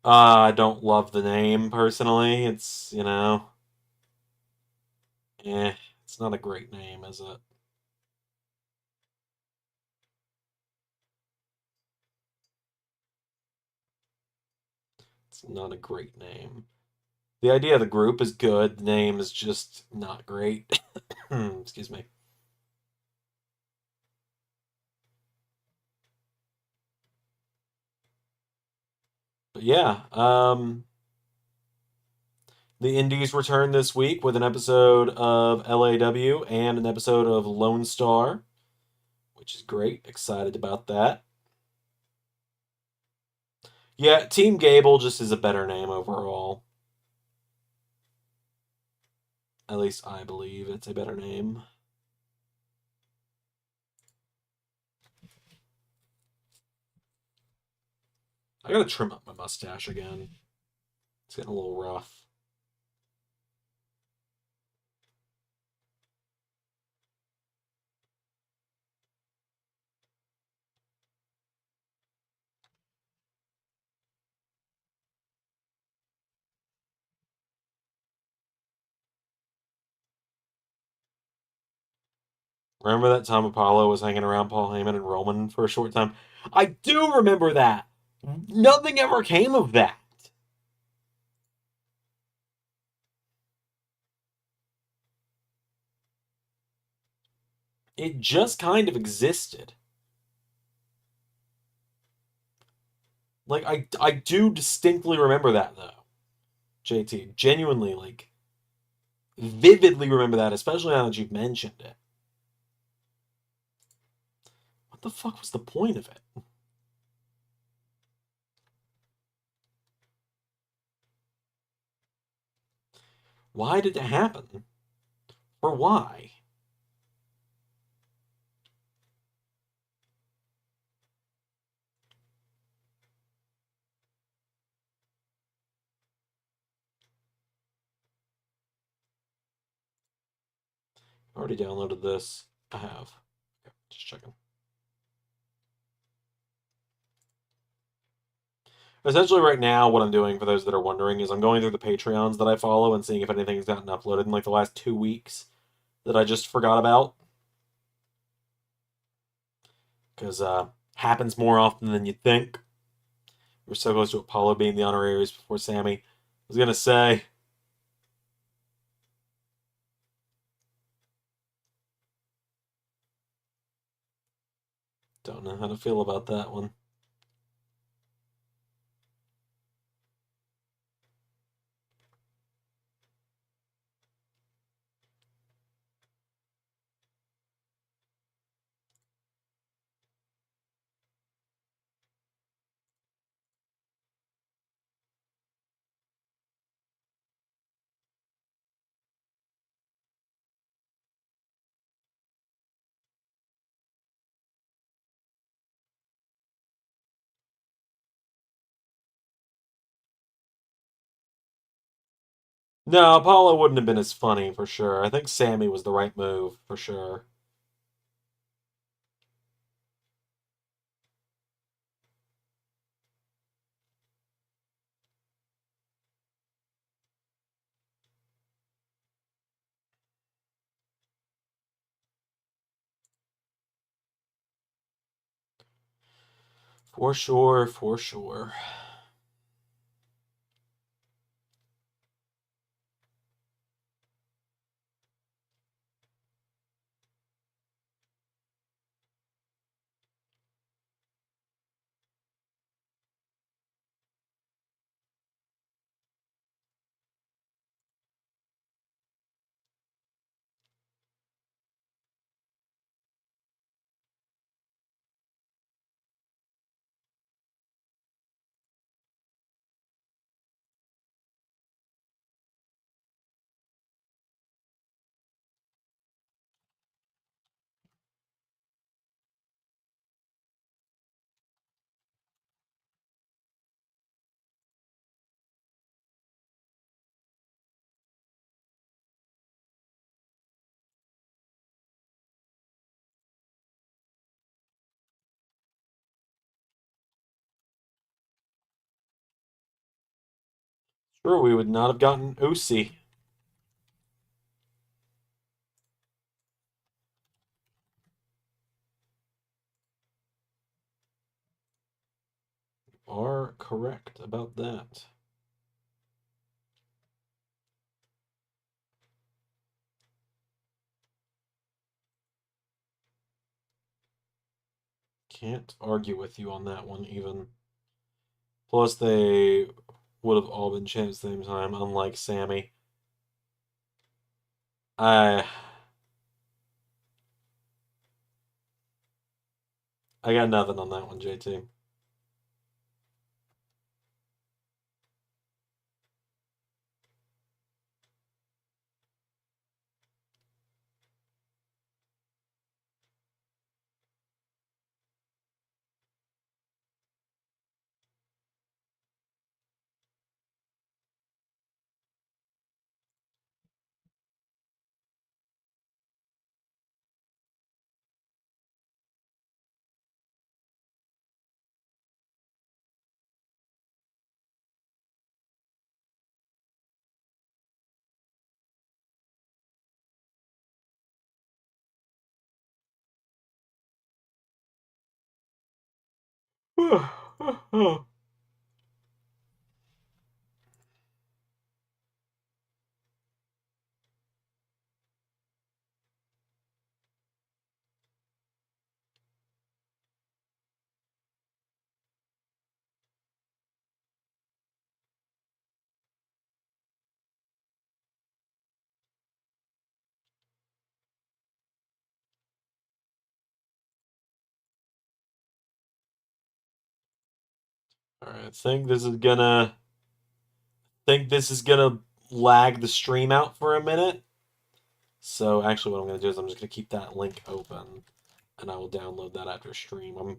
I don't love the name personally. It's, it's not a great name, is it? It's not a great name. The idea of the group is good. The name is just not great. Excuse me. But yeah, the Indies return this week with an episode of LAW and an episode of Lone Star, which is great. Excited about that. Yeah, Team Gable just is a better name overall. At least I believe it's a better name. I gotta trim up my mustache again. It's getting a little rough. Remember that time Apollo was hanging around Paul Heyman and Roman for a short time? I do remember that! Nothing ever came of that! It just kind of existed. Like, I do distinctly remember that, though. JT. Genuinely, like, vividly remember that, especially now that you've mentioned it. What the fuck was the point of it? Why did it happen? Or why? Already downloaded this. I have. Okay, just checking. Essentially, right now, what I'm doing, for those that are wondering, is I'm going through the Patreons that I follow and seeing if anything's gotten uploaded in, like, the last 2 weeks that I just forgot about. Because, happens more often than you'd think. We're so close to Apollo being the honoraries before Sammy. I was gonna say... Don't know how to feel about that one. No, Apollo wouldn't have been as funny, for sure. I think Sammy was the right move, for sure. For sure, for sure. Sure, we would not have gotten Usi. Are correct about that. Can't argue with you on that one, even. Plus, they would have all been champs at the same time, unlike Sammy. I got nothing on that one, JT. Alright, I think this is gonna lag the stream out for a minute. So actually what I'm gonna do is I'm just gonna keep that link open and I will download that after stream. I'm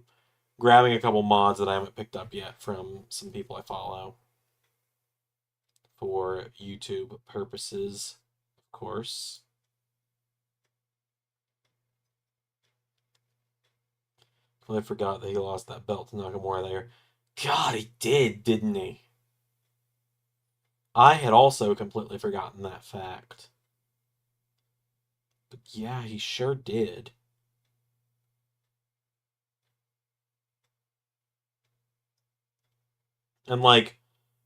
grabbing a couple mods that I haven't picked up yet from some people I follow for YouTube purposes, of course. I forgot that he lost that belt to Nakamura there. God, he did, didn't he? I had also completely forgotten that fact. But yeah, he sure did. And like,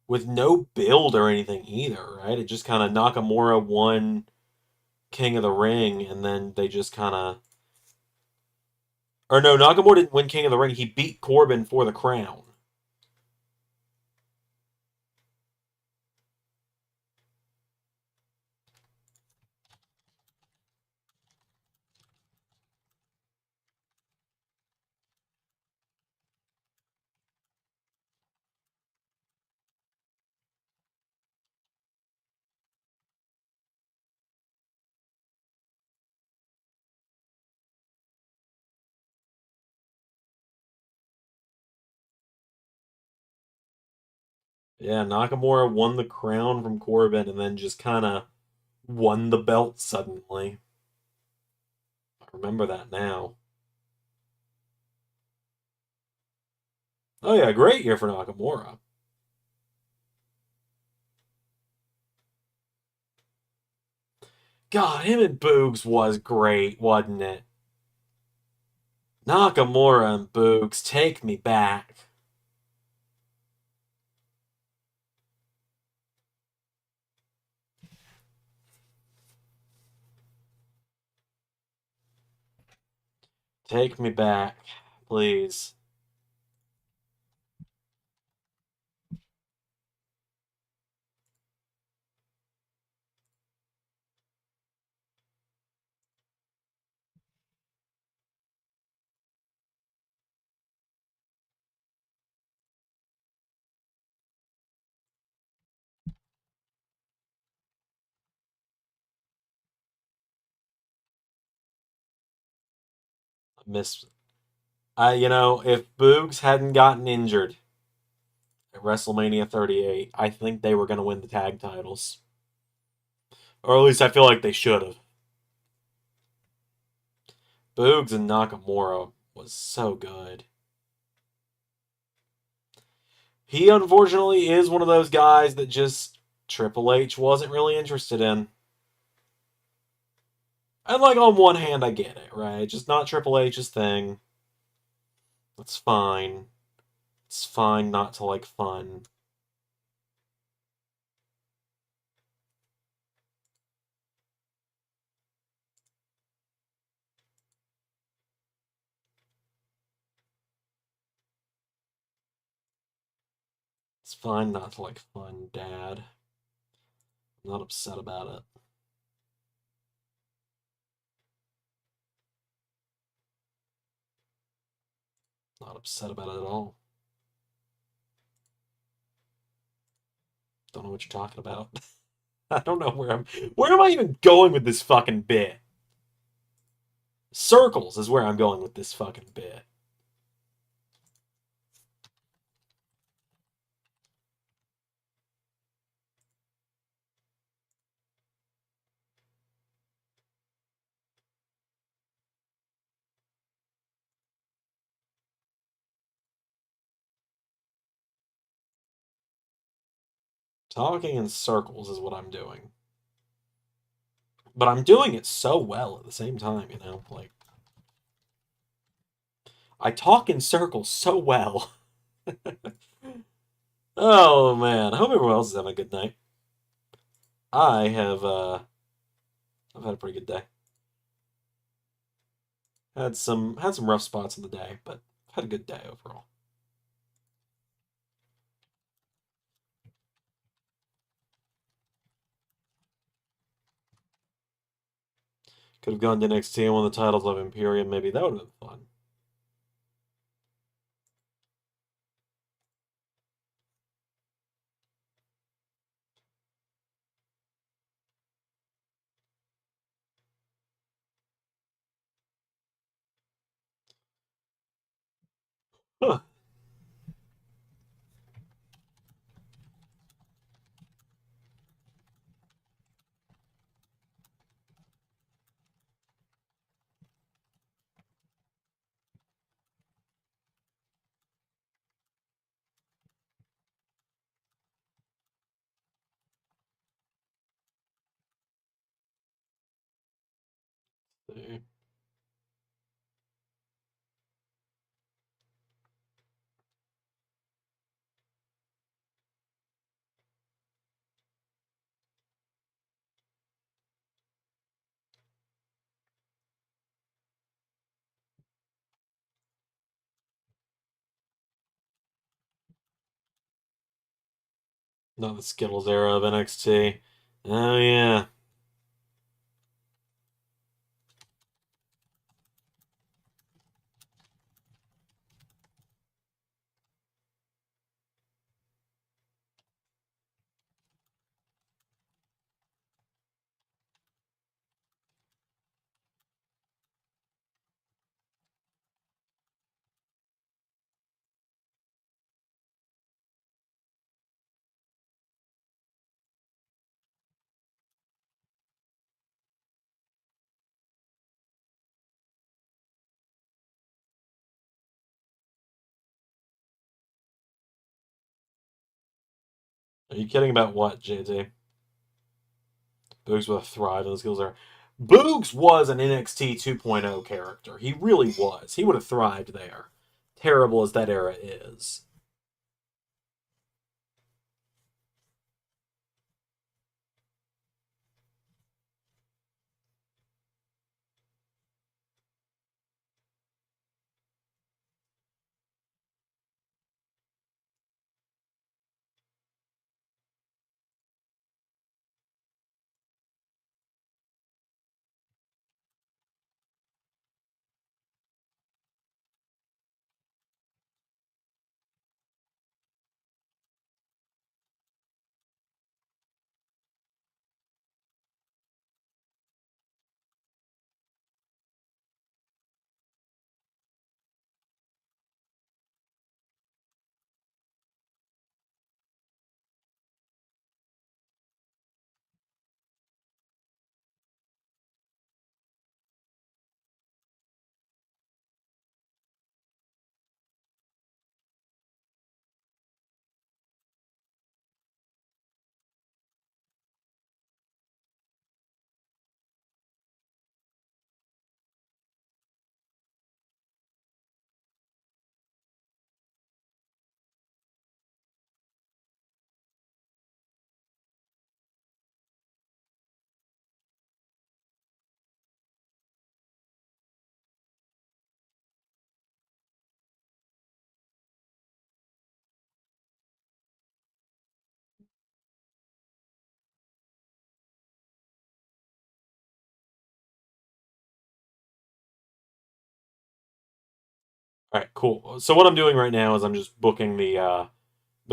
with no build or anything either, right? It just kind of Nakamura won King of the Ring, and then they just kind of... Or no, Nakamura didn't win King of the Ring. He beat Corbin for the crown. Yeah, Nakamura won the crown from Corbin and then just kind of won the belt suddenly. I remember that now. Oh yeah, great year for Nakamura. God, him and Boogs was great, wasn't it? Nakamura and Boogs, take me back. Take me back, please. Miss, if Boogs hadn't gotten injured at WrestleMania 38, I think they were going to win the tag titles. Or at least I feel like they should have. Boogs and Nakamura was so good. He unfortunately is one of those guys that just Triple H wasn't really interested in. And, like, on one hand, I get it, right? Just not Triple H's thing. That's fine. It's fine not to like fun. It's fine not to like fun, Dad. I'm not upset about it. Not upset about it at all. Don't know what you're talking about. I don't know where am I even going with this fucking bit? Circles is where I'm going with this fucking bit. Talking in circles is what I'm doing. But I'm doing it so well at the same time, you know? Like, I talk in circles so well. Oh, man. I hope everyone else is having a good night. I have, I've had a pretty good day. Had some rough spots in the day, but had a good day overall. Could have gone to NXT and won the titles of Imperium, maybe. That would have been fun. Huh. See. Not the Skittles era of NXT. Oh, yeah. Are you kidding about what, JT? Boogs would have thrived in the Skills era. Boogs was an NXT 2.0 character. He really was. He would have thrived there. Terrible as that era is. All right, cool. So what I'm doing right now is I'm just booking the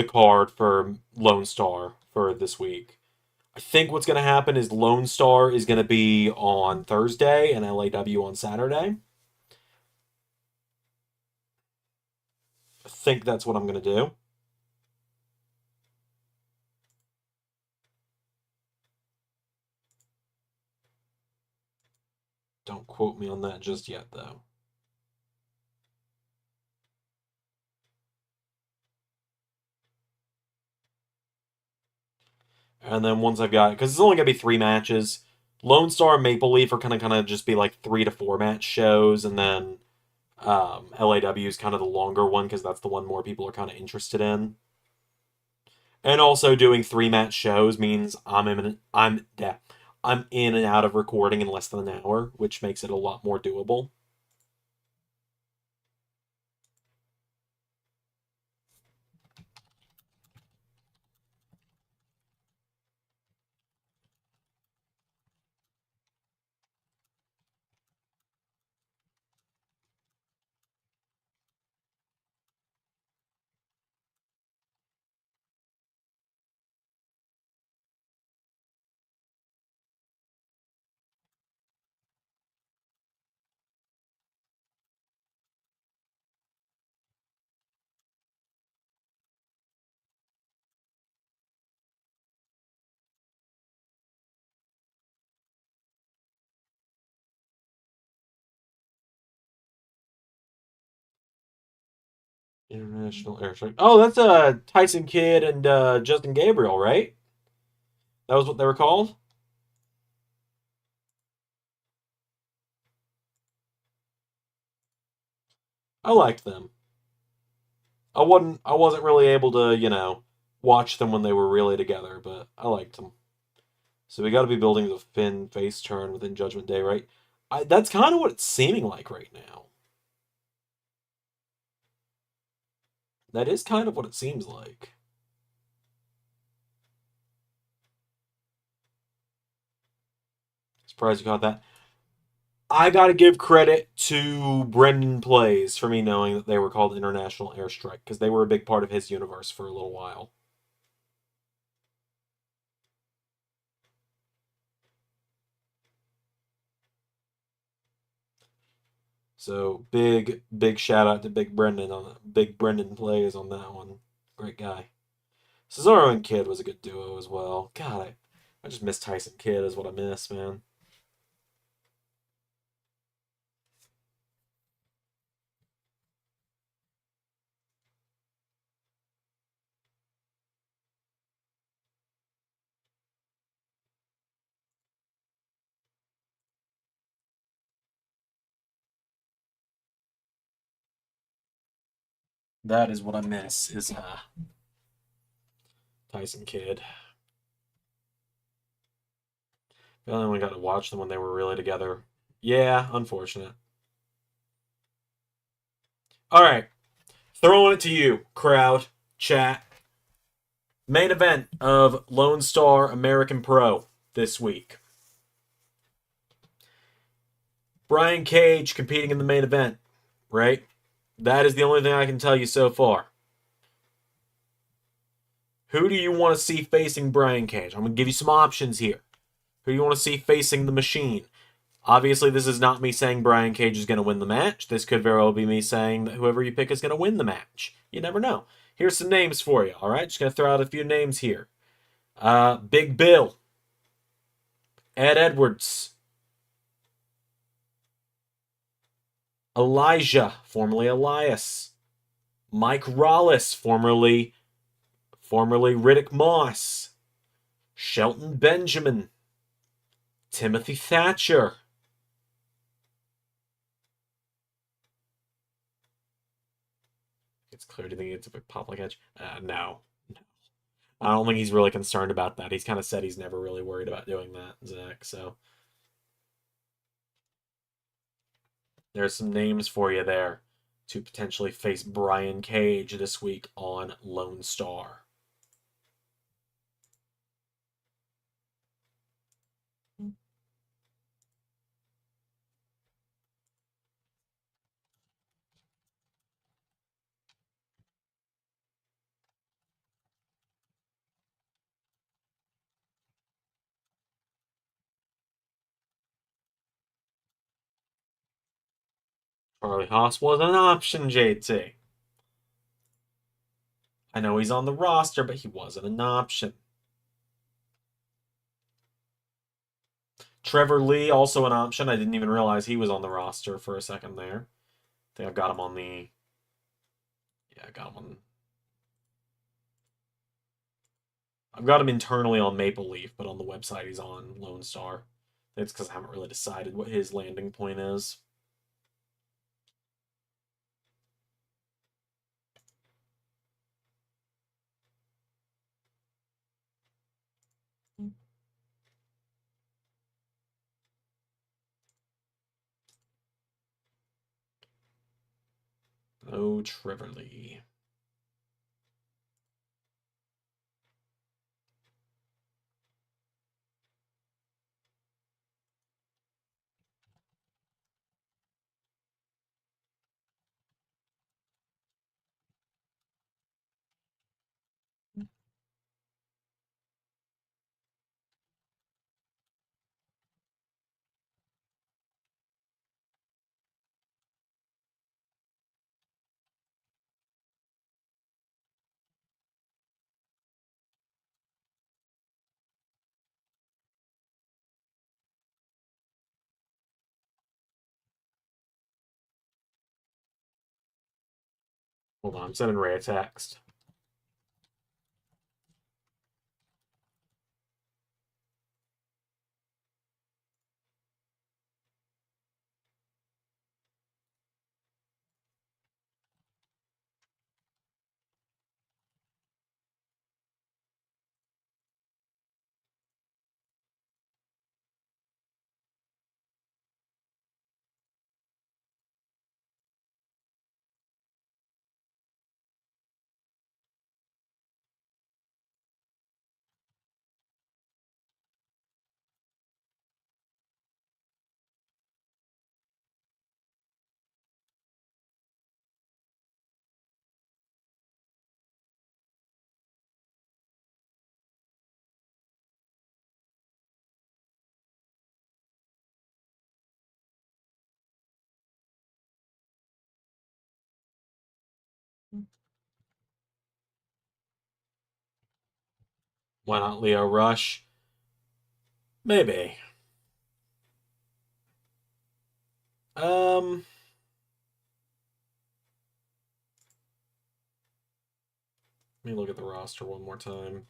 card for Lone Star for this week. I think what's going to happen is Lone Star is going to be on Thursday and LAW on Saturday. I think that's what I'm going to do. Don't quote me on that just yet, though. And then once I've got, because it's only going to be 3 matches, Lone Star and Maple Leaf are kind of just be like 3 to 4 match shows, and then LAW is kind of the longer one because that's the one more people are kind of interested in. And also doing 3 match shows means I'm in and out of recording in less than an hour, which makes it a lot more doable. International Airstrike. Oh, that's Tyson Kidd and Justin Gabriel, right? That was what they were called? I liked them. I wasn't really able to, watch them when they were really together, but I liked them. So we got to be building the Finn face turn within Judgment Day, right? That's kind of what it's seeming like right now. That is kind of what it seems like. Surprised you got that. I got to give credit to Brendan Plays for me knowing that they were called International Airstrike because they were a big part of his universe for a little while. So big shout out to Big Brendan Plays on that one. Great guy. Cesaro and Kidd was a good duo as well. God, I just miss Tyson Kidd is what I miss, man. That is what I miss is Tyson Kidd. I only got to watch them when they were really together. Yeah, unfortunate. All right, throwing it to you, crowd, chat. Main event of Lone Star American Pro this week. Brian Cage competing in the main event, right? That is the only thing I can tell you so far. Who do you want to see facing Brian Cage? I'm going to give you some options here. Who do you want to see facing the Machine? Obviously, this is not me saying Brian Cage is going to win the match. This could very well be me saying that whoever you pick is going to win the match. You never know. Here's some names for you, all right? Just going to throw out a few names here. Big Bill. Ed Edwards. Elijah, formerly Elias. Mike Rollis, formerly Riddick Moss. Shelton Benjamin. Timothy Thatcher. It's clear to think it's a pop like edge. No. I don't think he's really concerned about that. He's kind of said he's never really worried about doing that, Zach. So there's some names for you there to potentially face Brian Cage this week on Lone Star. Charlie Haas was an option, JT. I know he's on the roster, but he wasn't an option. Trevor Lee, also an option. I didn't even realize he was on the roster for a second there. I think I've got him on the... Yeah, I got him on... I've got him internally on Maple Leaf, but on the website he's on Lone Star. It's because I haven't really decided what his landing point is. Oh, Trevor Lee. Hold on, I'm sending Ray a text. Why not Leo Rush? Maybe. Let me look at the roster one more time.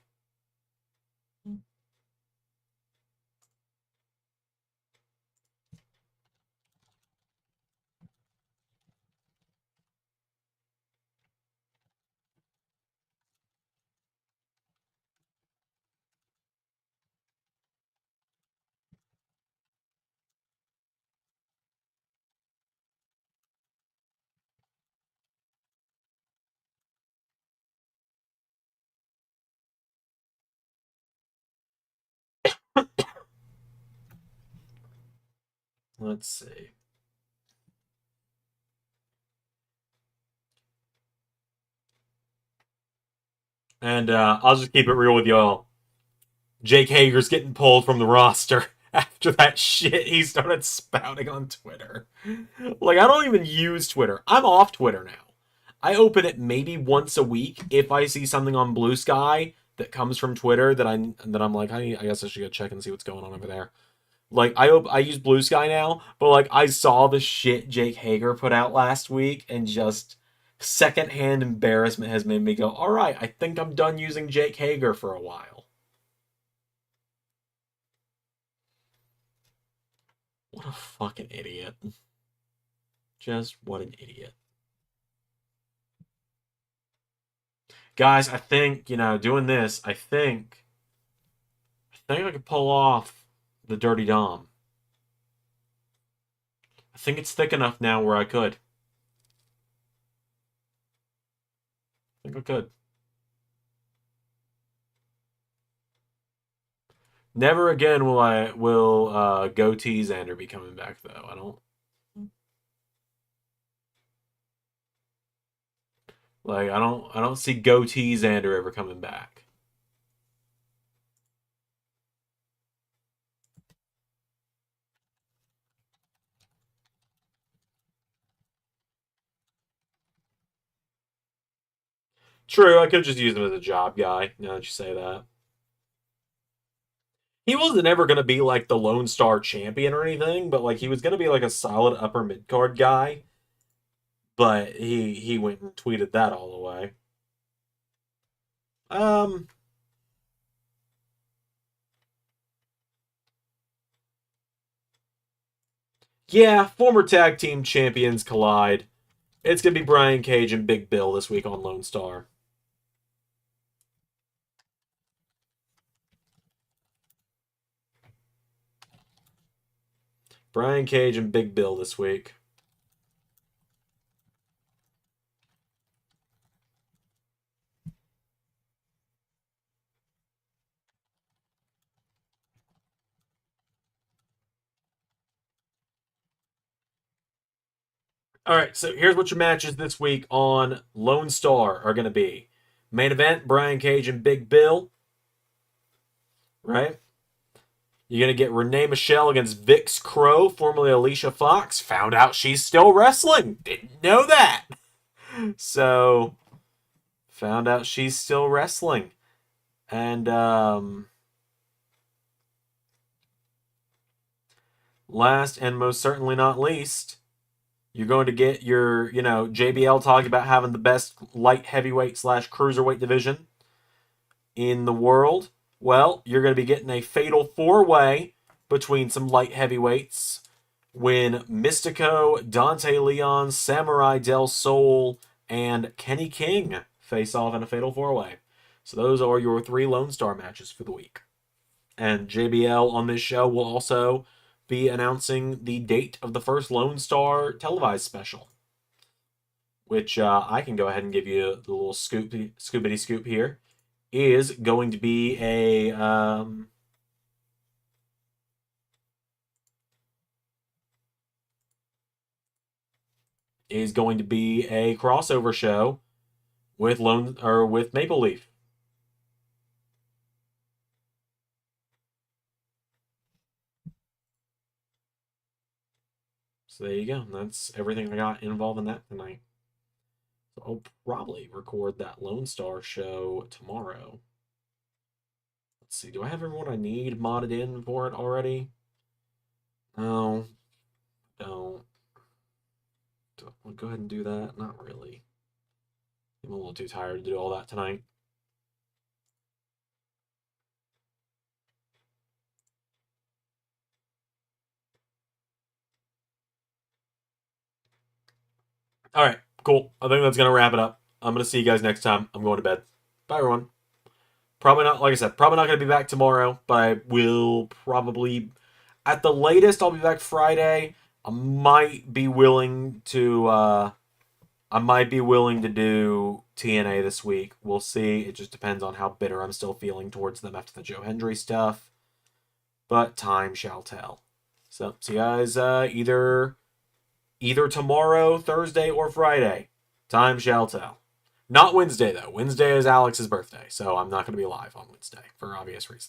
Let's see. And I'll just keep it real with y'all. Jake Hager's getting pulled from the roster after that shit he started spouting on Twitter. Like, I don't even use Twitter. I'm off Twitter now. I open it maybe once a week if I see something on Blue Sky that comes from Twitter that I'm like, I guess I should go check and see what's going on over there. Like, I use Blue Sky now, but like I saw the shit Jake Hager put out last week, and just secondhand embarrassment has made me go, all right, I think I'm done using Jake Hager for a while. What a fucking idiot. Just what an idiot. Guys, I think, doing this, I think I could pull off the Dirty Dom. I think it's thick enough now where I could. I think I could. Never again will Goatee Xander be coming back, though. I don't see Goatee Xander ever coming back. True, I could just use him as a job guy, now that you say that. He wasn't ever going to be like the Lone Star champion or anything, but like he was going to be like a solid upper mid card guy. But he went and tweeted that all away. Yeah, former tag team champions collide. It's going to be Brian Cage and Big Bill this week on Lone Star. Brian Cage and Big Bill this week. All right, so here's what your matches this week on Lone Star are going to be. Main event, Brian Cage and Big Bill. Right? You're going to get Renee Michelle against Vix Crow, formerly Alicia Fox. Found out she's still wrestling. Didn't know that. So, found out she's still wrestling. And, last and most certainly not least, you're going to get your, JBL talking about having the best light heavyweight / cruiserweight division in the world. Well, you're going to be getting a fatal 4-way between some light heavyweights when Mystico, Dante Leon, Samurai Del Sol, and Kenny King face off in a fatal 4-way. So those are your 3 Lone Star matches for the week. And JBL on this show will also be announcing the date of the first Lone Star televised special, which I can go ahead and give you the little scoopity scoop here, is going to be a crossover show with Maple Leaf. So there you go. That's everything I got involved in that tonight. So I'll probably record that Lone Star show tomorrow. Let's see. Do I have everyone I need modded in for it already? No. Don't. I'll go ahead and do that. Not really. I'm a little too tired to do all that tonight. All right, cool. I think that's going to wrap it up. I'm going to see you guys next time. I'm going to bed. Bye, everyone. Probably not, like I said, probably not going to be back tomorrow, but I will probably, at the latest, I'll be back Friday. I might be willing to do TNA this week. We'll see. It just depends on how bitter I'm still feeling towards them after the Joe Hendry stuff. But time shall tell. So, see you guys either tomorrow, Thursday, or Friday. Time shall tell. Not Wednesday, though. Wednesday is Alex's birthday, so I'm not going to be live on Wednesday for obvious reasons.